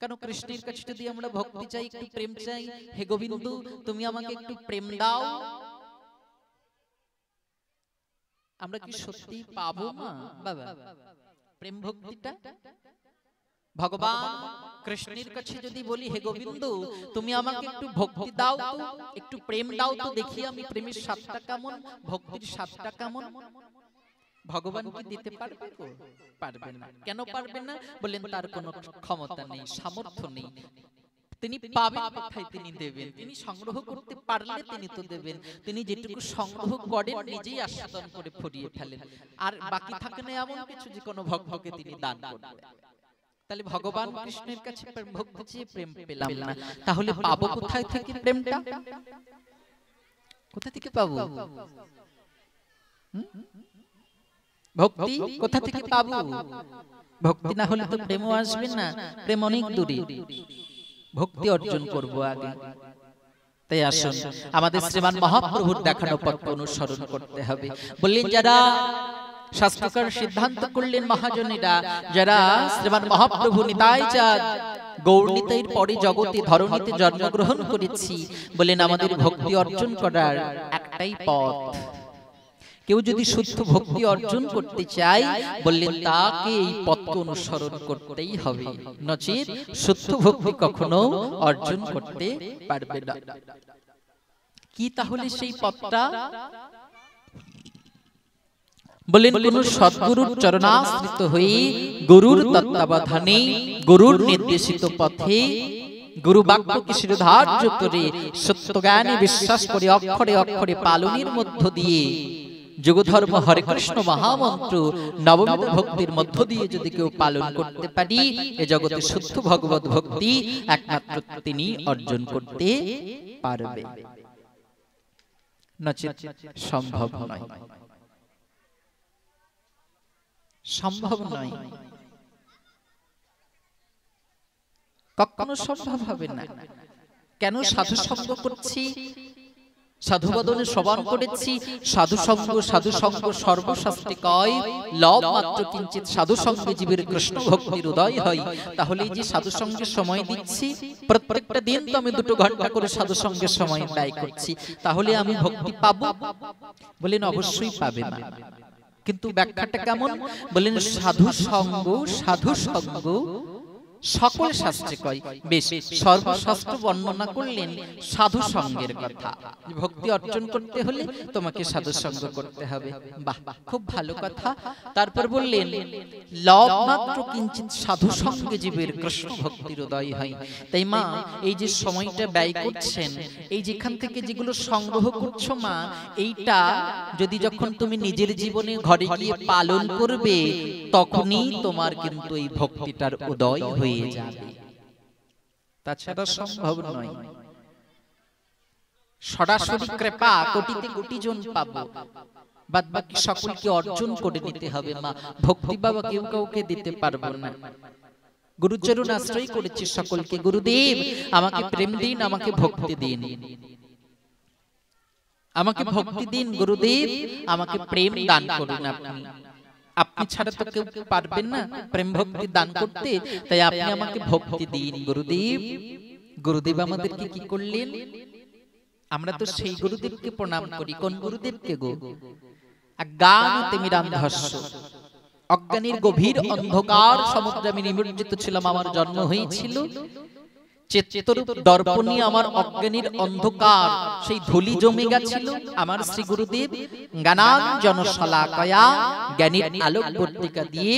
কেন কৃষ্ণের কাছে যদি আমরা ভক্তি চাই, একটু প্রেম চাই, হে গোবিন্দ তুমি আমাকে একটু প্রেম দাও, আমরা কি সত্যি পাবো মা? বাবা, প্রেম ভক্তিটা ভগবান কৃষ্ণের কাছে যদি বলি, হে গোবিন্দ তুমি আমাকে একটু ভক্তি দাও তো, একটু প্রেম দাও তো, দেখি আমি প্রেমের স্বাদটা কেমন, ভক্তির স্বাদটা কেমন, ভগবান কি দিতে পারবে? পারবে না। কেন পারবে না? বলেন তার কোনো ক্ষমতা নেই, সামর্থ্য নেই। তিনি পাবেন কোথায়? তিনি দেবেন। তিনি সংগ্রহ করতে পারলে তিনি তো দেবেন। তিনি যেটুকু সংগ্রহ করেন নিজেই আস্বাদন করে ফুরিয়ে ফেলেন, আর বাকি থাকে না এমন কিছু যে কোনো ভক্তকে তিনি দান করবেন। তাহলে ভগবান কৃষ্ণের কাছে প্রেম ভক্তি চেয়ে প্রেম পেলাম না, তাহলে পাবো কোথায় থেকে প্রেমটা? কোথা থেকে পাবো ভক্তি? কোথা থেকে পাবো? ভক্তি না হলে তো প্রেমও আসবে না, প্রেম অনেক দূরে। ভক্তি অর্জন করব আগে। তাই আসুন আমাদের শ্রীমান মহাপ্রভুর দেখানো পথ অনুসরণ করতে হবে। বললেন যারা শাস্ত্রকার সিদ্ধান্ত করলেন মহাজনেরা, যারা শ্রীমান মহাপ্রভু নিতাই চাঁদ গৌরনীতাইর পরে জগতে ধরণীতে জন্মগ্রহণ করেছি, বলেন আমাদের ভক্তি অর্জন করার একটাই পথ। কেউ যদি শুদ্ধ ভক্তি অর্জন করতে চায়, বললেন তাকে এই পথ অনুসরণ করতেই হবে, নচেত শুদ্ধ ভক্তি কখনো অর্জন করতে পারবে না। কি তাহলে সেই পথটা? বলেন কোন সদ্গুরুর চরণাশ্রিত হয়ে, গুরুর তত্ত্বাবধানে, গুরুর নির্দেশিত পথে, গুরু বাক্যকে শিরোধার্য করে সত্য জ্ঞানে বিশ্বাস করে অক্ষরে অক্ষরে পালনের মধ্য দিয়ে যুগধর্ম হরে কৃষ্ণ মহামন্ত্র নববিধ ভক্তির মধ্য দিয়ে যদি কেউ পালন করতে পারি, এ জগতে শুদ্ধ ভগবত ভক্তি একমাত্র তিনি অর্জন করতে পারবে, নচেত সম্ভব নয়, সম্ভব নয়, কখনো সম্ভব হবে না। কেন? সাধু সঙ্গ করছি, সাধু বদনে শ্রবণ করেছি, সাধু সঙ্গ, সাধু সঙ্গ সর্বশাস্ত্রে কয়, লব মাত্র কিঞ্চিত সাধু সঙ্গে জীবের কৃষ্ণ ভক্তির উদয় হয়। তাহলে এই যে সাধু সঙ্গে সময় দিচ্ছি, প্রত্যেকটা দিন তো আমি 2 ঘন্টা করে সাধু সঙ্গে সময় ব্যয় করছি, তাহলে আমি ভক্তি পাবো? বলেন অবশ্যই পাবে না। কিন্তু ব্যাখ্যাটা কেমন? বলেন সাধু সঙ্গ, সাধু সঙ্গ সকল শাস্ত্রে কয়। বেশ, সর্বশাস্ত্র বর্ণনা করলেন সাধু সঙ্গের কথা। ভক্তি অর্জন করতে হলে তোমাকে সাধু সঙ্গ করতে হবে। বাহ, খুব ভালো কথা। তারপর বললেন লব মাত্র কিঞ্চিত সাধু সঙ্গে জীবের কৃষ্ণ ভক্তির উদয় হয়। তাই মা, এই যে সময়টা ব্যয় করছেন, এই যেখান থেকে যেগুলো সংগ্রহ করছো মা, এইটা যদি যখন তুমি নিজের জীবনে ঘরে গিয়ে পালন করবে, তখনই তোমার কিন্তু এই ভক্তিটার উদয় হয়ে যাবে, তাছাড়া সম্ভব নয়। সরাসরি কৃপা কোটিতে কোটি জন পাবো, বাদ বাকি সকলকে অর্জন করে নিতে হবে মা। ভক্তি বাবা কেউ কাউকে দিতে পারবো না। গুরুচরণ আশ্রয় করেছি সকলকে, গুরুদেব আমাকে প্রেম দিন, আমাকে ভক্তি দিন, আমাকে ভক্তি দিন, গুরুদেব আমাকে প্রেম দান করুন। আপনি ছাড়া তো কেউ পারবেন না প্রেম ভক্তি দান করতে, তাই আপনি আমাকে ভক্তি দিন গুরুদেব। গুরুদেব আমাদেরকে কি করলেন? আমরা তো সেই গুরুদেবকে প্রণাম করি। কোন গুরুদেবকে গো? অজ্ঞানতিমিরান্ধস্য, অজ্ঞানের গভীর অন্ধকার সমুদ্রে আমি নিমজ্জিত ছিলাম, আমার জন্ম হয়েছিল। চিত্তরূপ দর্পণী আমার অজ্ঞানীর অন্ধকার সেই ধুলি জমে গেছিল, আমার শ্রী গুরুদেব জ্ঞানাঞ্জন শলাকয়া জ্ঞানীর আলোকবর্তিকা দিয়ে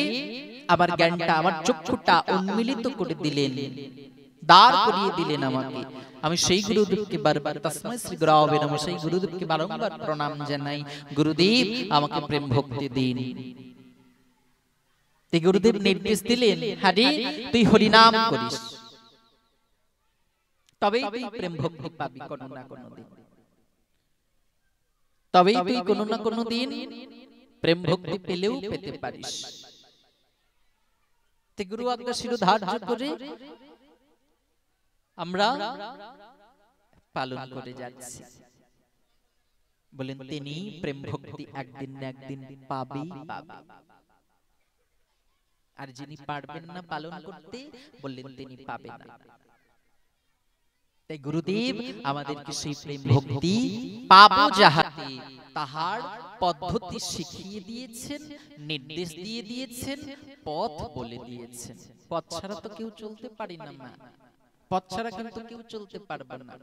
আমার জ্ঞানটা, আমার চক্ষুটা উন্মিলিত করে দিলেন, দাঁড় করিয়ে দিলেন আমাকে। আমি সেই গুরুদেবকে বারবার তস্মৈ শ্রী গুরবে নমঃ, সেই গুরুদেবকে বারংবার প্রণাম জানাই। গুরুদেব আমাকে প্রেম ভক্তি দিন। গুরুদেব নির্দেশ দিলেন, হরি তুই হরিনাম করিস, তবেই তুই প্রেম ভক্তি পাবি কোনো না কোনো দিন, তবেই তুই কোনো না কোনো দিন প্রেম ভক্তি পেলেও পেতে পারিস। গুরু আজ্ঞা শিরোধার্য করে আমরা পালন করে যাচ্ছি। বলেন তিনি প্রেম ভক্তি একদিন না একদিন পাবেই পাবে, আর যিনি পারবেন না পালন করতে, বললেন তিনি পাবেন না। তাই গুরুদেব আমাদেরকে সেই প্রেম ভক্তি পাবো যাহাতে তাহার পদ্ধতি শিখিয়ে দিয়েছেন, নির্দেশ দিয়ে দিয়েছেন, পথ বলে দিয়েছেন। পথ ছাড়া তো কেউ চলতে পারি না, মা পথ ছাড়া কিন্তু কেউ চলতে পারবে না।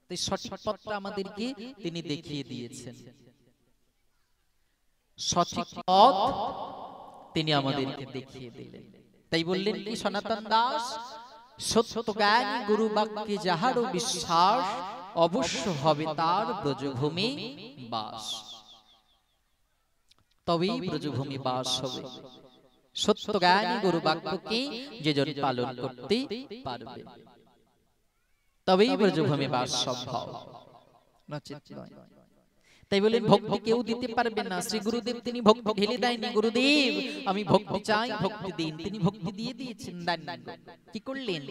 তাই সঠিক পথটা আমাদেরকে তিনি দেখিয়ে দিয়েছেন, সঠিক পথ তিনি আমাদেরকে দেখিয়ে দিলেন। তাই বললেন কি সনাতন দাস, সত্য জ্ঞানী গুরু বাক্যে যাহারও বিশ্বাস, অবশ্য হবে তার ব্রজভূমি বাস। তবেই ব্রজভূমি বাস হবে। সত্য জ্ঞানী গুরু বাক্যকে যেজন পালন করতে পারবে, তবেই ব্রজভূমি বাস সম্ভব, নচেৎ নয়। তাই বলেন ভক্তি কেউ দিতে পারবে না। শ্রী গুরুদেব তিনি ভক্তি ঢেলে দেয়নি, গুরুদেব আমি ভক্তি চাই ভক্তি দিন, তিনি ভক্তি দিয়ে দিয়েছেন। কি করলেন?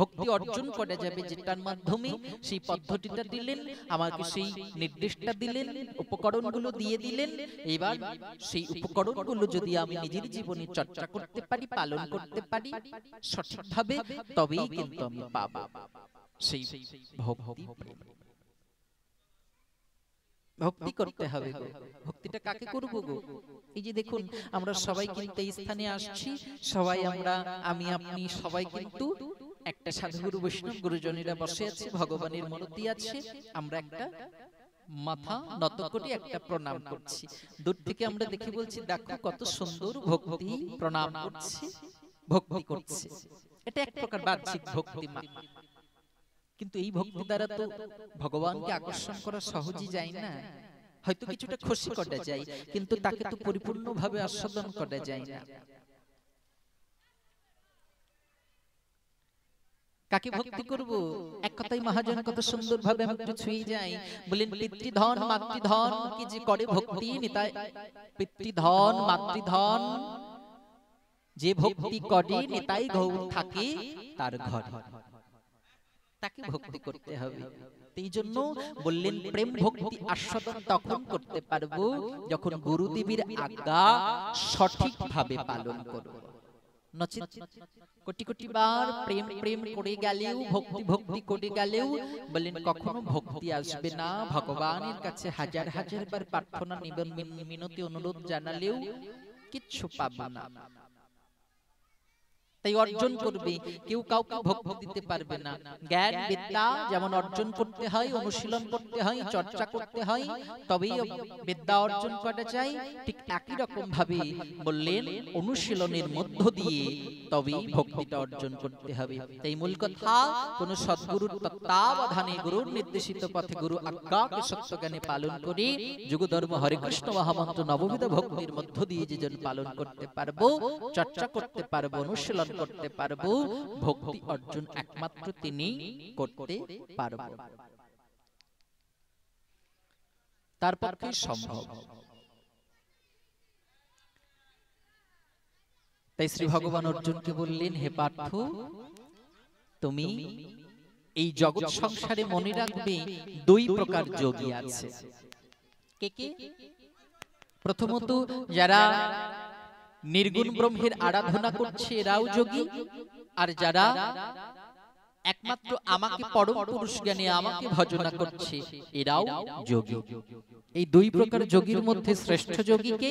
ভক্তি অর্জন করা যাবে যেটার মাধ্যমে, সেই পদ্ধতিটা দিলেন আমাকে, সেই নির্দেশটা দিলেন, উপকরণগুলো দিয়ে দিলেন। এবার সেই উপকরণগুলো যদি আমি নিজের জীবনে চর্চা করতে পারি, পালন করতে পারি সঠিকভাবে, তবেই কিন্তু আমি পাবো সেই ভক্তি। ভক্তি করতে হবে গো। ভক্তিটা কাকে করব গো? এই যে দেখুন আমরা সবাই কিন্তু এই স্থানে আসছি, সবাই আমরা, আমি আপনি সবাই কিন্তু একটা সাধুগুরু বৈষ্ণব গুরুজনেরা বসে আছে, ভগবানের মূর্তি আছে, আমরা একটা মাথা নত করে একটা প্রণাম করছি। দূর থেকে আমরা দেখি বলছি দেখো কত সুন্দর ভক্তি, প্রণাম করছে, ভক্তি করছে। এটা এক প্রকার বাহ্যিক ভক্তি, কিন্তু এই ভক্তি দ্বারা তো ভগবানকে আকর্ষণ করা সহজই যায় না। হয়তো কিছুটা খুশি করা যায়, কিন্তু তাকে তো পরিপূর্ণভাবে আস্বাদন করা যায় না। কাকে ভক্তি করব? এক কথাই মহাজন কত সুন্দর ভাবে আমি একটু ছুঁয়ে যাই, বলেন পিতৃধন মাতৃধন কি যে করে ভক্তি নিতাই। পিতৃধন মাতৃধন যে ভক্তি করে নিতাই গৌর থাকে তার ঘর, তাকে ভক্তি করতে হবে। এই জন্য বললেন প্রেম ভক্তি আস্বাদন তখন করতে পারবো যখন গুরুদেবের আজ্ঞা সঠিকভাবে পালন করব। নচেৎ কোটি কোটি বার প্রেম প্রেম করে গেলেও, ভক্তি ভক্তি করে গেলেও বললেন কখনো ভক্তি আসবে না। ভগবানের কাছে হাজার হাজার বার প্রার্থনা নিবেদন মিনতি অনুরোধ জানালেও কিচ্ছু পাবে না। তাই অর্জন করবে, কেউ কাউকে ভক্তি দিতে পারবে না। জ্ঞান বিদ্যা যেমন অর্জন করতে হয়, অনুশীলন করতে হয়, চর্চা করতে হয়, তবেই বিদ্যা অর্জন করা যায়। ঠিক একই রকম ভাবে বললেন অনুশীলনের মধ্য দিয়ে তবেই ভক্তিটা অর্জন করতে হবে। তাই মূল কথা, কোন সদ্গুরুর তত্ত্বাবধানে, গুরুর নির্দেশিত পথে, গুরু আজ্ঞাকে সত্যজ্ঞানে পালন করে যুগধর্ম হরে কৃষ্ণ মহামন্ত্র নববিধ ভক্তির মধ্য দিয়ে যেজন পালন করতে পারবো, চর্চা করতে পারবো, অনুশীলন করতে পারবো, ভক্তি অর্জন একমাত্র তিনি করতে পারবো, তার পক্ষে সম্ভব। তাই শ্রী ভগবান অর্জুনকে বললেন, হে পার্থ, তুমি এই জগৎ সংসারে মনে রাখবে দুই প্রকার যোগী আছে। কে কে? প্রথমত যারা নির্গুণ ব্রহ্মের আরাধনা করছে এরাও যোগী, আর যারা একমাত্র আমাকে পরম পুরুষ জ্ঞানে আমাকে ভজনা করছে এরাও যোগী। এই দুই প্রকার যোগীর মধ্যে শ্রেষ্ঠ যোগী কে?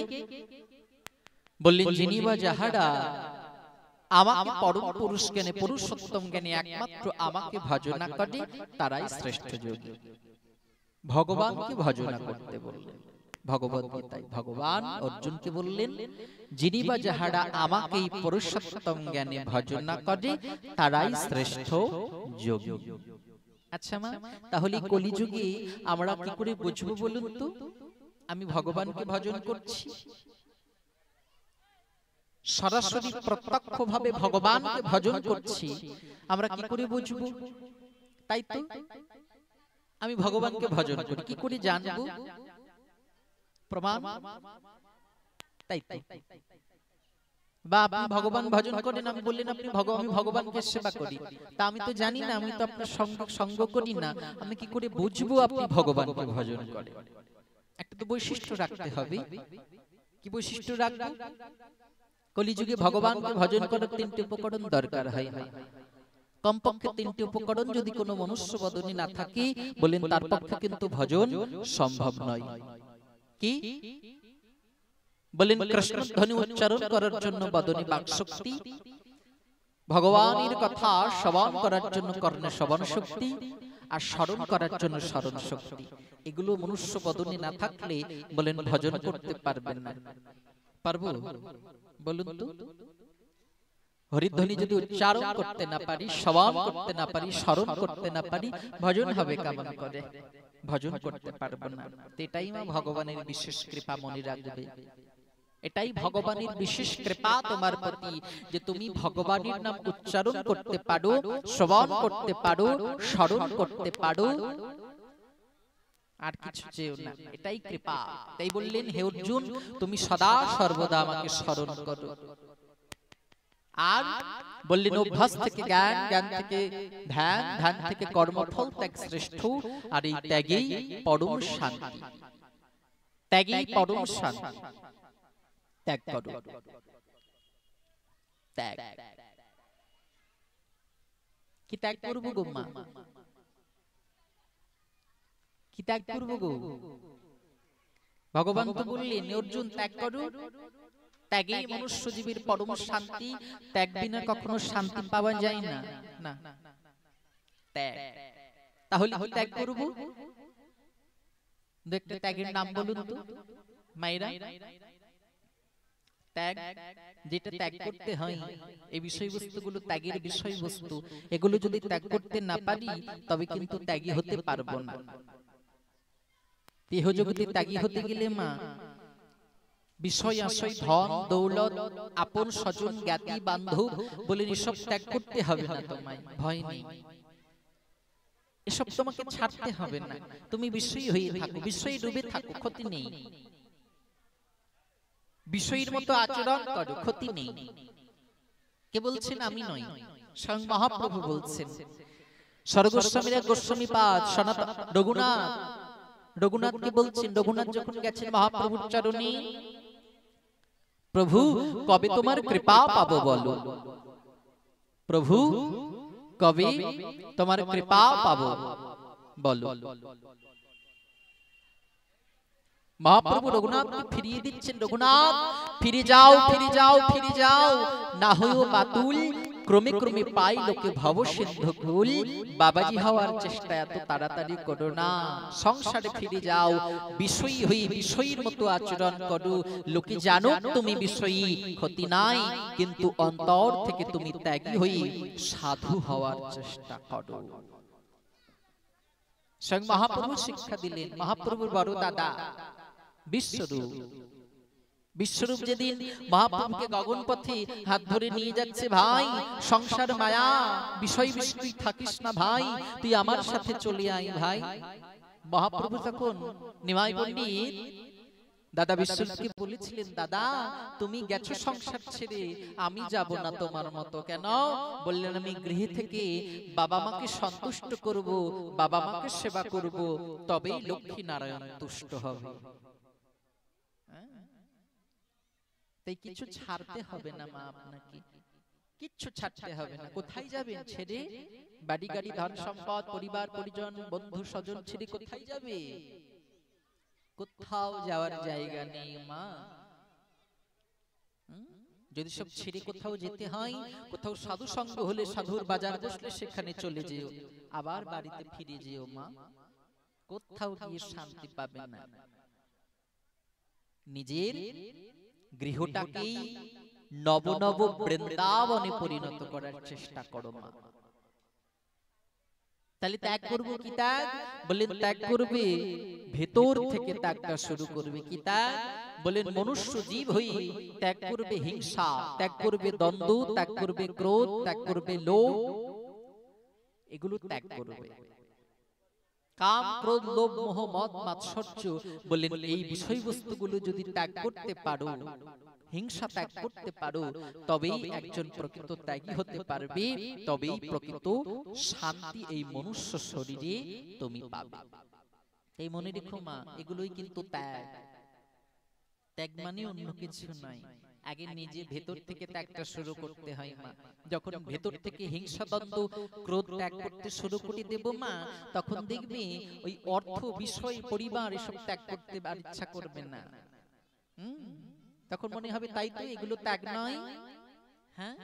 বললেন যিনি বা যাহারা আমাকে পরম পুরুষ জ্ঞানে পুরুষোত্তম জ্ঞানে একমাত্র আমাকে ভজনা করে তারাই শ্রেষ্ঠ যোগী। ভগবানকে ভজনা করতে বললেন ভগবদ্গীতায়। ভগবান অর্জুনকে বললেন, যিনি বা যাহারা আমাকে পুরুষোত্তম জ্ঞানে ভজনা করে তারাই শ্রেষ্ঠ যোগী। আচ্ছা মা, তাহলে কলিযুগে আমরা কি করে বুঝবো বলুন তো আমি ভগবানকে ভজন করছি? সরাসরি প্রত্যক্ষ ভাবে ভগবানকে ভজন করছি, আমরা কি করে বুঝবো? তাই তো আমি ভগবানকে ভজন করি, কি করে জানবো? প্রমাণ? তাই তো। বা আপনি ভগবান ভজন করেন, আমি বললেন আপনি আমি ভগবানকে সেবা করি, তা আমি তো জানি না, আমি তো আপনার সঙ্গ করি না, আমি কি করে বুঝবো আপনি ভগবানকে ভজন করেন? একটা তো বৈশিষ্ট্য রাখতে হবে। কি বৈশিষ্ট্য রাখবো? কলিযুগে ভগবানকে ভজন করার তিনটি উপকরণ দরকার হয়। কমপক্ষে তিনটি উপকরণ যদি কোনো মনুষ্য বদনে না থাকে, বলেন তার পক্ষে কিন্তু ভজন সম্ভব নয়। কি বলেন? কৃষ্ণ ধ্বনি উচ্চারণ করার জন্য বদনে বাক শক্তি, ভগবানের কথা শ্রবণ করার জন্য কর্ণে শ্রবণ শক্তি, আর স্মরণ করার জন্য স্মরণ শক্তি। এগুলো মনুষ্য বদনে না থাকলে বলেন ভজন করতে পারবেন না। পারবো বলুন তো? হরিধ্বনি যদি উচ্চারণ করতে না পারি, শ্রবণ করতে না পারি, স্মরণ করতে না পারি, ভজন হবে কেমন করে? ভজন করতে পারবো না। এটাই মা ভগবানের বিশেষ কৃপা, মনে রাখবে। এটাই ভগবানের বিশেষ কৃপা তোমার প্রতি, যে তুমি ভগবানের নাম উচ্চারণ করতে পারো, শ্রবণ করতে পারো, স্মরণ করতে পারো, আর কিছু চেয়েও না। এটাই কৃপা। তাই বললেন, হে অর্জুন, তুমি সদা সর্বদা আমাকে স্মরণ করো। আর বললেন, অভ্যাস থেকে জ্ঞান, জ্ঞান থেকে ধ্যান, ধ্যান থেকে কর্মফল ত্যাগ শ্রেষ্ঠ, আর এই ত্যাগেই পরম শান্তি। ত্যাগেই পরম শান্তি। ত্যাগ করো। ত্যাগ কি ত্যাগ করবো গো মা? কি ত্যাগ করবো গো? ভগবান তো বললেন, অর্জুন ত্যাগ করো। ত্যাগেই মনুষ্য জীবের পরম শান্তি। ত্যাগ বিনা কখনো শান্তি পাওয়া যায় না। না, ত্যাগ। তাহলে কি ত্যাগ করব? দেখতে ত্যাগের নাম বলুন তো মায়েরা। ত্যাগ, যেটা ত্যাগ করতে হয়, এই বিষয়বস্তুগুলো ত্যাগের বিষয়বস্তু। এগুলো যদি ত্যাগ করতে না পারি, তবে কিন্তু ত্যাগী হতে পারবো না। দেহ জগতে ত্যাগী হতে গেলে মা বিষয় আশয়, ধন দৌলত, আপন স্বজন, জ্ঞাতি বান্ধব বলেন এসব ত্যাগ করতে হবে না তোমায়, ভয় নেই। এসব তোমাকে ছাড়তে হবে না। তুমি বিষয়ী হয়ে থাকো, বিষয়ে ডুবে থাকো, ক্ষতি নেই। বিষয়ের মতো আচরণ করো, ক্ষতি নেই। কে বলছেন? আমি নই, স্বয়ং মহাপ্রভু বলছেন। স্বর্গস্বামীরা গোস্বামী পাদ সনাতন রঘুনাথ, রঘুনাথকে বলছেন, রঘুনাথ যখন গেছেন মহাপ্রভুর চরণে, প্রভু কবে তোমার কৃপা পাবো বলো? প্রভু কবে তোমার কৃপা পাবো বলো? মহাপ্রভু রঘুনাথকে ফিরিয়ে দিচ্ছেন। রঘুনাথ ফিরে যাও, ফিরে যাও, ফিরে যাও, না হয়েও বাতুল, ক্রমে ক্রমে পাই লোকে ভব সিন্ধু কুল। বাবাজি হওয়ার চেষ্টা এত তাড়াতাড়ি করো না, সংসারে ফিরে যাও, বিষয়ী হয়ে বিষয়ীর মতো আচরণ করো। লোকে জানো তুমি বিষয়ী, ক্ষতি নাই, কিন্তু অন্তর থেকে তুমি ত্যাগী হয়ে সাধু হওয়ার চেষ্টা করো। স্বয়ং মহাপ্রভু শিক্ষা দিলেন। মহাপ্রভুর বড় দাদা বিশ্বরূপ, বিশ্বরূপ যেদিন মহাপ্রভুকে গগন পথে হাত ধরে নিয়ে যাচ্ছে, ভাই সংসার মায়া, বিষয় বিষয় থাকিস না ভাই, তুই আমার সাথে চলে আয় ভাই। মহাপ্রভু তখন নিমাই পণ্ডিত দাদা বিশ্বরূপকে বলেছিলেন, দাদা তুমি গেছো সংসার ছেড়ে, আমি যাব না তোমার মতো। কেন? বললেন, আমি গৃহে থেকে বাবা মাকে সন্তুষ্ট করব, বাবা মাকে সেবা করব, তবেই লক্ষ্মী নারায়ণ তুষ্ট হবে। তাই কিছু ছাড়তে হবে না মা, আপনাকে কিচ্ছু ছাড়তে হবে না। কোথায় যাবেন ছেড়ে? বাড়ি গাড়ি ধন সম্পদ, পরিবার পরিজন, বন্ধু স্বজন ছেড়ে কোথায় যাবে? কোথাও যাওয়ার জায়গা নেই মা। যদি সব ছেড়ে কোথাও যেতে হয়, কোথাও সাধু সঙ্গ হলে, সাধুর বাজার বসলে সেখানে চলে যেও, আবার বাড়িতে ফিরে যেও মা, কোথাও গিয়ে শান্তি পাবে না। নিজের গৃহটাকেই নব নব বৃন্দাবনে পরিণত করার চেষ্টা করো মা। তাহলে ত্যাগ করবো কি ত্যাগ? বলেন ত্যাগ করবে ভেতর থেকে, ত্যাগটা শুরু করবে কি ত্যাগ? বলেন মনুষ্য জীব হয়ে ত্যাগ করবে হিংসা, ত্যাগ করবে দ্বন্দ্ব, ত্যাগ করবে ক্রোধ, ত্যাগ করবে লোভ, এগুলো ত্যাগ করবে। কাম ক্রোধ লোভ মোহ মদ মাৎসর্য, বলেন এই বিষয়বস্তুগুলো যদি ত্যাগ করতে পারো, হিংসা ত্যাগ করতে পারো, তবেই একজন প্রকৃত ত্যাগী হতে পারবে, তবেই প্রকৃত শান্তি এই মনুষ্য শরীরে তুমি পাবে। এই মনে রেখো মা, এগুলোই কিন্তু ত্যাগ। ত্যাগ মানে অন্য কিছু নয়, আগে নিজে ভেতর থেকে ত্যাগটা শুরু করতে হয় মা। যখন ভেতর থেকে হিংসা দ্বন্দ্ব ক্রোধ ত্যাগ করতে শুরু করে দেব মা, তখন দেখবে ওই অর্থ বিষয় পরিবার এসব ত্যাগ করতে আর ইচ্ছা করবে না। তখন মনে হবে তাই তো, এগুলো ত্যাগ নয়। হ্যাঁ,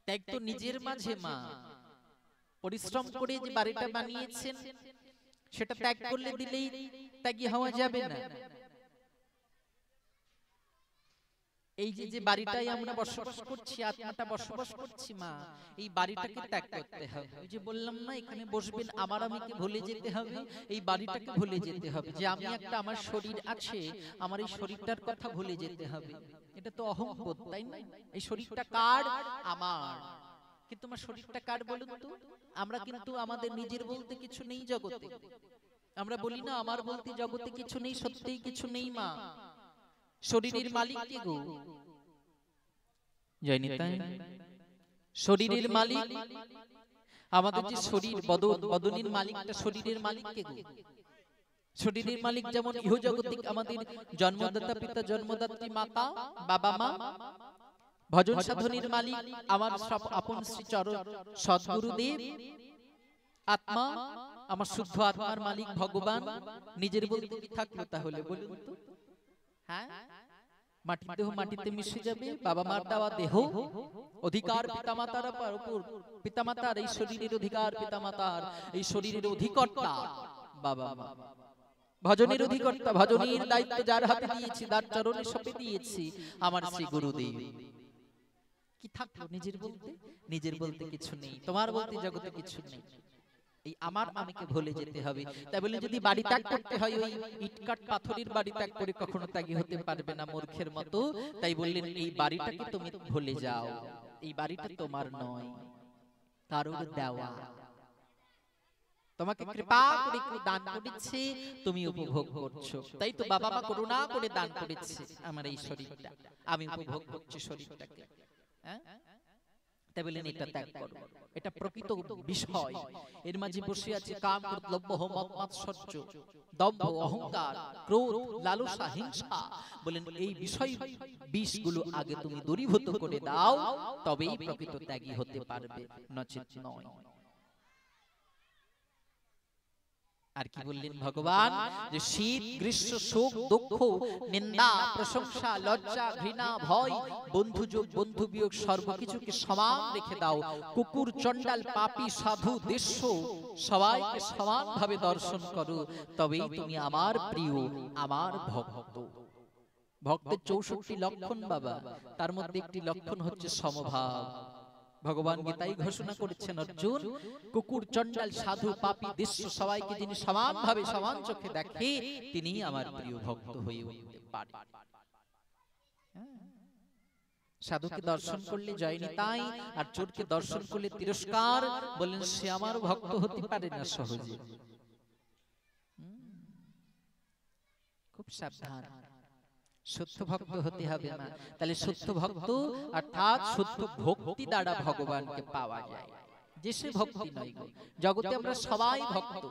ত্যাগ তো নিজের মাঝে মা। পরিশ্রম করে যে বাড়িটা বানিয়েছেন সেটা ত্যাগ করলে দিলেই ত্যাগী হওয়া যাবে না। এই যে বাড়িটাই আমরা বসবাস করছি, আত্মাটা বসবাস করছি মা, এই বাড়িটাকে ত্যাগ করতে হবে। ওই যে বললাম না, এখানে বসবেন আমার আমিকে ভুলে যেতে হবে, এই বাড়িটাকে ভুলে যেতে হবে, যে আমি একটা, আমার শরীর আছে, আমার এই শরীরটার কথা ভুলে যেতে হবে। এটা তো অহংবোধ, তাই না? এই শরীরটা কার? আমার। কিন্তু আমার শরীরটা কার বলুন তো? আমরা কিন্তু আমাদের নিজের বলতে কিছু নেই জগতে। আমরা বলি না আমার বলতে জগতে কিছু নেই, সত্যিই কিছু নেই মা। শরীরের মালিক কে গো? জয়নিতাই, শরীরের মালিক আমাদের যে শরীর, বদনের মালিকটা, শরীরের মালিক কে গো? শরীরের মালিক যেমন ইহজগতিক আমাদের জন্মদাতা পিতা, জন্মদাত্রী মাতা, বাবা মা। ভজন সাধনের মালিক আমার সব আপন শ্রী চরণ সদ্গুরুদেব। আত্মা, আমার শুদ্ধ আত্মার মালিক ভগবান। নিজের বলতে কি থাকলো তাহলে বলুন তো? হ্যাঁ, মাটির দেহ মাটিতে মিশে যাবে, বাবা মার দেওয়া দেহ, অধিকার পিতামাতার উপর, পিতামাতার এই শরীরের অধিকার, পিতামাতার এই শরীরের অধিকর্তা বাবা মা। ভজনের অধিকর্তা, ভজনের দায়িত্ব যার হাতে দিয়েছি, তার চরণে সঁপে দিয়েছি আমার শ্রী গুরুদেব। কি থাকলো নিজের বলতে? নিজের বলতে কিছু নেই, তোমার বলতে জগতে কিছু নেই। এই আমার আমিকে ভুলে যেতে হবে। তাই বলে যদি বাড়ি ত্যাগ করতে হয়, ওই ইটকাট পাথরের বাড়ি ত্যাগ করে কখনো ত্যাগী হতে পারবে না, মূর্খের মতো। তাই বললেন এই বাড়িটাকে তুমি ভুলে যাও, এই বাড়িটা তোমার নয়, কারোর দেওয়া। তোমাকে কৃপা করে কেউ দান করেছে, তুমি উপভোগ করছো। তাই তো বাবা মা করুণা করে দান করেছে আমার এই শরীরটা, আমি উপভোগ করছি শরীরটাকে। হ্যাঁ, তাই বলেন এটা ত্যাগ করো, এটা প্রকৃত বিষয়। এর মাঝে বসে আছে কাম, ক্রোধ, লোভ, মোহ, মদ, মাৎসর্য, দম্ভ, অহংকার, ক্রোধ, লালসা, হিংসা। বলেন এই বিষয় বিষগুলো আগে তুমি দূরীভূত করে দাও, তবেই প্রকৃত ত্যাগী হতে পারবে, নচেত নয়। আর কি বললেন ভগবান? যে শীত গ্রীষ্ম সুখ দুঃখ নিন্দা প্রশংসা লজ্জা ঘৃণা ভয় বন্ধু যোগ বন্ধু বিয়োগ সর্বকিছুকে সমান রেখে দাও। কুকুর চণ্ডাল পাপী সাধু দেশ্য সবাইকে সমানভাবে দর্শন করো, তবেই তুমি আমার প্রিয়, আমার ভক্ত। ভক্তের 64 লক্ষণ বাবা, তার মধ্যে একটি লক্ষণ হচ্ছে সমভাব। ভগবান গীতাই ঘোষণা করেছেন, অর্জুন, কুকুর চণ্ডাল সাধু পাপী দেশ্য সবাইকে যিনি সমানভাবে সমান চোখে দেখে, তিনি আমার প্রিয় ভক্ত হয়ে উঠতে পারে। সাধুকে দর্শন করলে জয় নিতাই, আর চোরকে দর্শন করলে তিরস্কার। বলেন সে আমার ভক্ত হতে পারে না সহজে। খুব সাবধান, সত্য ভক্ত হতে হবে না। তাহলে সত্য ভক্ত অর্থাৎ সত্য ভক্তি দ্বারা ভগবানকে পাওয়া যায়, যে সে ভক্তি নয় গো। জগতে আমরা সবাই ভক্ত,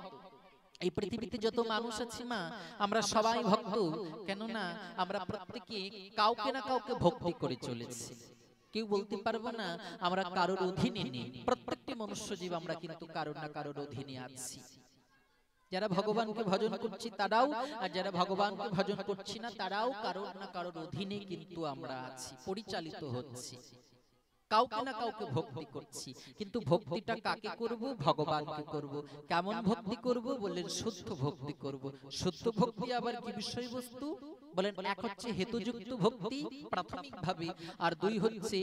এই পৃথিবীতে যত মানুষ আছে মা, আমরা সবাই ভক্ত। কেননা আমরা প্রত্যেকে কাউকে না কাউকে ভক্তি করে চলেছি। কেউ বলতে পারবো না আমরা কারোর অধীনে নেই। প্রত্যেকটি মনুষ্য জীব আমরা কিন্তু কারোর না কারোর অধীনে আছি। যারা ভগবানকে ভজন করছি তারাও, আর যারা ভগবানকে ভজন করছি না তারাও কারোর না কারোর অধীনে কিন্তু আমরা আছি, পরিচালিত হচ্ছি, কাউকে না কাউকে ভক্তি করছি। কিন্তু ভক্তিটা কাকে করব? ভগবানকে করব। কেমন ভক্তি করব? বললেন শুদ্ধ ভক্তি করব। শুদ্ধ ভক্তি আবার কি বিষয়বস্তু? বলেন এক হচ্ছে হেতুযুক্ত ভক্তি প্রাথমিকভাবে, আর দুই হচ্ছে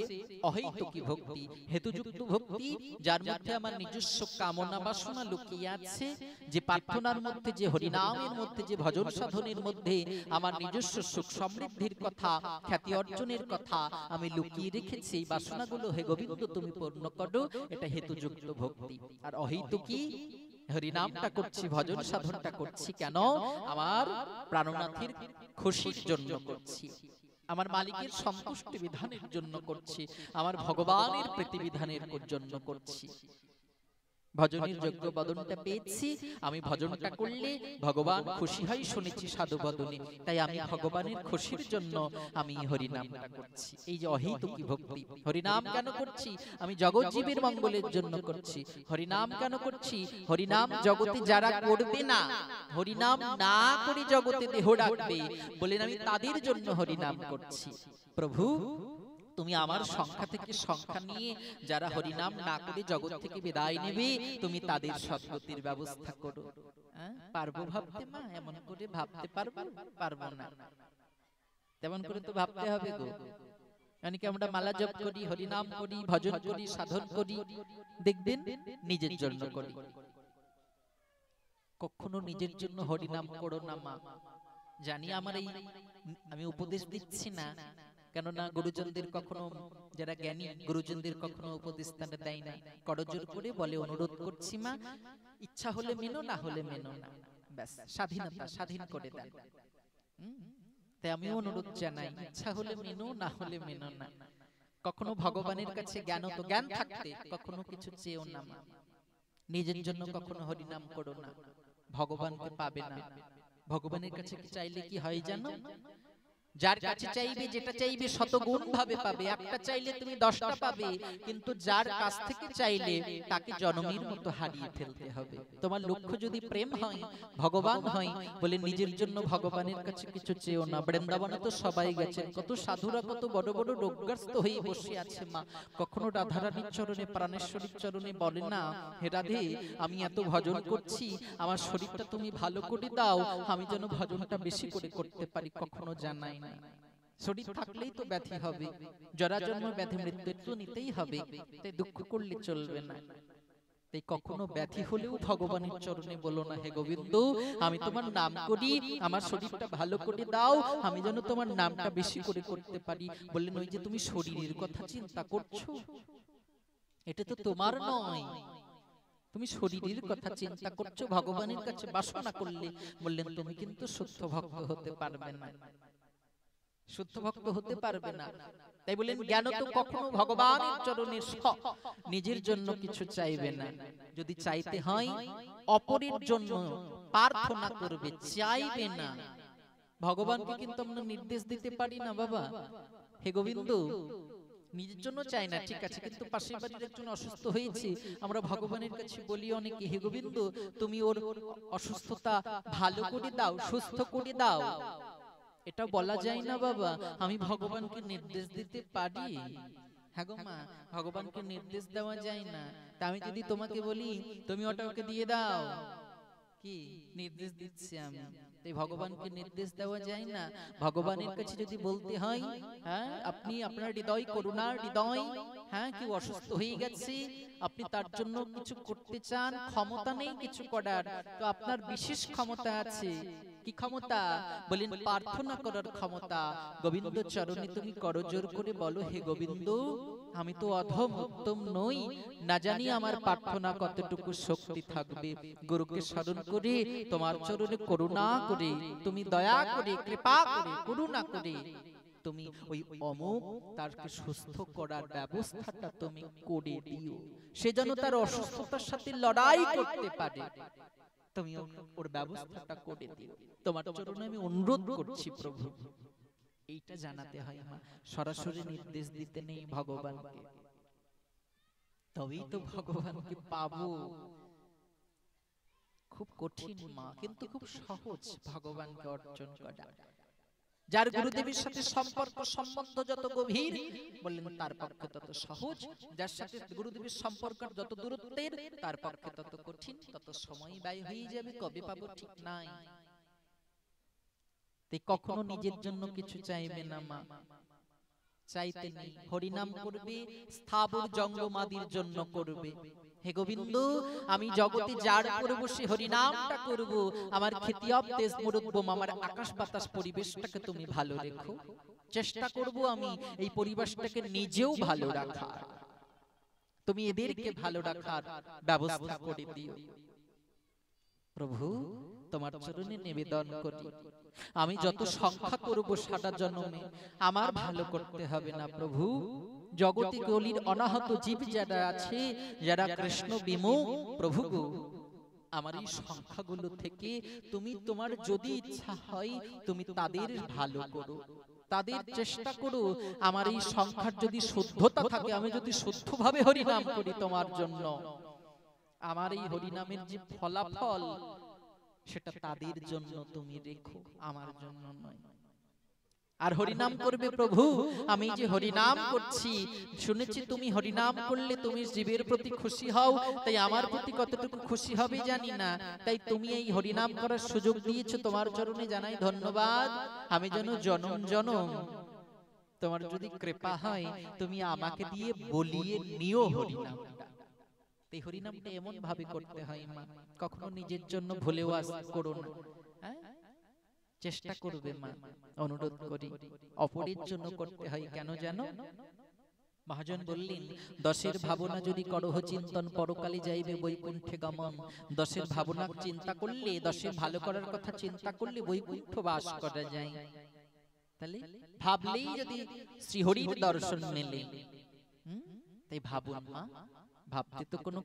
অহৈতুকী ভক্তি। হেতুযুক্ত ভক্তি যার মধ্যে আমার নিজস্ব কামনা বাসনা লুকিয়ে আছে, যে প্রার্থনার মধ্যে, যে হরিনামের মধ্যে, যে ভজন সাধনের মধ্যে আমার নিজস্ব সুখ সমৃদ্ধির কথা, খ্যাতি অর্জনের কথা আমি লুকিয়ে রেখেছি, এই বাসনাগুলো হে গোবিন্দ তুমি পূর্ণ করো, এটা হেতুযুক্ত ভক্তি। আর অহৈতুকী হরিনামটা করছি, ভজন সাধনটা করছি কেন? আমার প্রাণনাথের খুশির জন্য করছি, আমার মালিকের সন্তুষ্টি বিধানের জন্য করছি, আমার ভগবানের প্রীতিবিধানের জন্য করছি। ভজনের যোগ্য বদনটা পেয়েছি, আমি ভজনটা করলে ভগবান খুশি হয় শুনেছি সাধু বদনে, তাই আমি ভগবানের খুশির জন্য আমি হরিনামটা করছি। এই যে অহৈতুকী ভক্তি। হরিনাম কেন করছি? আমি জগৎ জীবের মঙ্গলের জন্য করছি। হরিনাম কেন করছি? হরিনাম জগতে যারা করবে না, হরিনাম না করে জগতে দেহ রাখবে, বলেন আমি তাদের জন্য হরিনাম করছি। প্রভু তুমি আমার সংখ্যা থেকে সংখ্যা নিয়ে যারা হরিনাম না করে জগৎ থেকে বিদায় নেবে, তুমি তাদের সদ্গতির ব্যবস্থা করো। পারবো ভাবতে মা? এমন করে ভাবতে পারবো? পারবো না। তেমন করে তো ভাবতে হবে গো। মানে কি আমরা মালা জপ করি, হরিনাম করি, ভজন করি, সাধন করি, দেখবেন নিজের জন্য করি। কখনো নিজের জন্য হরিনাম করো না মা। জানি আমার এই আমি উপদেশ দিচ্ছি না, কেননা গুরুজনদের কখনো, যারা জ্ঞানী গুরুজনদের কখনো উপদেশ তারা দেয় না, করজোর করে বলে অনুরোধ করছি মা, ইচ্ছা হলে মেনো, না হলে মেনো না, ব্যাস স্বাধীনতা, স্বাধীন করে দেন। তাই আমি অনুরোধ জানাই, ইচ্ছা হলে মেনো, না হলে মেনো না। কখনো ভগবানের কাছে জ্ঞান, তো জ্ঞান থাকতে কখনো কিছু চেয়েও না মা। নিজের জন্য কখনো হরিনাম করো না, ভগবানকে পাবে না। ভগবানের কাছে চাইলে কি হয় জানো? যার কাছে চাইবে, যেটা চাইবে শতগুণ ভাবে পাবে। একটা চাইলে তুমি 10টা পাবে, কিন্তু যার কাছ থেকে চাইলে তাকে জনমের মতো হারিয়ে ফেলতে হবে। তোমার লক্ষ্য যদি প্রেম হয়, ভগবান হয়, বলে নিজের জন্য ভগবানের কাছে কিছু চেয়েও না। বৃন্দাবনে তো সবাই গেছেন, কত সাধুরা কত বড় বড় রোগগ্রস্ত হয়ে বসে আছে মা। কখনো রাধারানীর চরণে, প্রাণেশ্বরীর চরণে বলে না, হে রাধে আমি এত ভজন করছি, আমার শরীরটা তুমি ভালো করে দাও, আমি যেন ভজনটা বেশি করে করতে পারি। কখনো জানাই না। শরীর থাকলেই তো ব্যাধি হবে, জরা জন্ম ব্যাধি মৃত্যু তো নিতেই হবে, তাই দুঃখ করলে চলবে না। তাই কখনো ব্যাধি হলেও ভগবানের চরণে বলো না, হে গোবিন্দ আমি তোমার নাম করি, আমার শরীরটা ভালো করে দাও, আমি যেন তোমার নামটা বেশি করে করতে পারি। বললেন ওই যে তুমি শরীরের কথা চিন্তা করছো, এটা তো তোমার নয়, তুমি শরীরের কথা চিন্তা করছো, ভগবানের কাছে বাসনা করলে। বললেন তুমি কিন্তু শুদ্ধ ভক্ত হতে পারবে না, শুদ্ধ ভক্ত হতে পারবে না। তাই বলেন জ্ঞান তো কখনো ভগবানের চরণে নিজের জন্য কিছু চাইবে না। যদি চাইতে হয় অপরের জন্য প্রার্থনা করবে, চাইবে না। ভগবানকে কিন্তু আমরা নির্দেশ দিতে পারি না, বাবা হে গোবিন্দ নিজের জন্য চাই না, ঠিক আছে, কিন্তু পাশের বাড়ির একজন অসুস্থ হয়েছে, আমরা ভগবানের কাছে বলি অনেকে, হে গোবিন্দ তুমি ওর অসুস্থতা ভালো করে দাও, সুস্থ করে দাও। এটা বলা যায় না বাবা, আমি ভগবানকে নির্দেশ দিতে পারি? হ্যাঁ গো মা, ভগবানকে নির্দেশ দেওয়া যায় না। তা আমি যদি তোমাকে বলি তুমি ওটা ওকে দিয়ে দাও, কি নির্দেশ দিচ্ছি আমি? তাই ভগবানকে নির্দেশ দেওয়া যায় না। ভগবানের কাছে যদি বলতে হয়, হ্যাঁ আপনি আপনার হৃদয় করুণার হৃদয়, হ্যাঁ কেউ অসুস্থ হয়ে গেছে, আপনি তার জন্য কিছু করতে চান, ক্ষমতা নেই কিছু করার, তো আপনার বিশেষ ক্ষমতা আছে। কি ক্ষমতা? বলেন প্রার্থনা করার ক্ষমতা। গোবিন্দ চরণে তুমি করজোর করে বলো, হে গোবিন্দ আমি তো অধম উত্তম নই, না জানি আমার প্রার্থনা কতটুকু শক্তি থাকবে। গুরুকে স্মরণ করে তোমার চরণে করুণা করে, তুমি দয়া করে, কৃপা করে, করুণা করে তুমি ওই অমুক তারকে সুস্থ করার ব্যবস্থাটা তুমি করে দিও, সে যেন তার অসুস্থতার সাথে লড়াই করতে পারে। তুমি ওর ব্যবস্থাটা করে দিও, তোমার চরণে আমি অনুরোধ করছি প্রভু। এইটা জানাতে হয় মা, সরাসরি নির্দেশ দিতে নেই ভগবানকে, তবেই তো ভগবানকে পাবো। খুব কঠিন মা, কিন্তু খুব সহজ ভগবানকে অর্জন করা। যার গুরুদেবের সাথে সম্পর্ক সম্বন্ধ যত গভীর, বললেন তার পক্ষে তত সহজ। যার সাথে গুরুদেবের সম্পর্ক যত দূরত্বের, তার পক্ষে তত কঠিন, তত সময় ব্যয় হয়ে যাবে, কবে পাবো ঠিক নাই। তাই কখনো নিজের জন্য কিছু চাইবে না মা, চাইতে নেই। হরিনাম করবে, স্থাবর জঙ্গমাদির জন্য করবে। হে গোবিন্দ, আমি জগতে যার করব সে হরিনামটা করব। আমার খেতিয়াব তেজ মুরুব্বম, আমার আকাশ বাতাস পরিবেশটাকে তুমি ভালো রেখো। চেষ্টা করব আমি এই পরিবেশটাকে নিজেও ভালো রাখার, তুমি এদেরকে ভালো রাখার ব্যবস্থা করে দিও। প্রভু, তোমার চরণে নিবেদন করি, আমি যত সংখ্যা করব সারা জন্মে আমার ভালো করতে হবে না প্রভু। জগতে কলির অনাহত জীব যারা আছে, যারা কৃষ্ণ বিমুখ, প্রভু গো, আমার এই সংখ্যাগুলো থেকে তুমি তোমার যদি ইচ্ছা হয় তুমি তাদের ভালো করো, তাদের চেষ্টা করো। আমার এই সংখ্যার যদি শুদ্ধতা থাকে, আমি যদি শুদ্ধভাবে হরিনাম করি তোমার জন্য, আমার এই হরিনামের যে ফলাফল সেটা তাদের জন্য তুমি রেখো, আমার জন্য নয়। আর হরিনাম করবে প্রভু, আমি যে হরিনাম করছি, শুনেছি তুমি হরিনাম করলে তুমি জীবের প্রতি খুশি হও, তাই আমার প্রতি কতটুকু খুশি হবে জানি না। তাই তুমি এই হরিনাম করার সুযোগ দিয়েছো, তোমার চরণে জানাই ধন্যবাদ। আমি যেন জনম জনম, তোমার যদি কৃপা হয় তুমি আমাকে দিয়ে বলিয়ে নিও হরিনামটা। এই হরিনামটা এমন ভাবে করতে হয় মা, কখনো নিজের জন্য ভুলেও করো না। চেষ্টা করবে মা, অনুরোধ করি। অপরের জন্য করতে হয়, কেন জানো? মহাজন বললেন, দশের ভাবনা যদি করহ চিন্তন, পরকালে যাইবে বৈকুণ্ঠে গমন। দশের ভাবনা চিন্তা করলে, দশের ভালো করার কথা চিন্তা করলে বৈকুণ্ঠ বাস করা যায়। তাহলে ভাবলেই যদি শ্রীহরির দর্শন মেলে, তাই ভাবুন মা, ভাবতে তো কোনো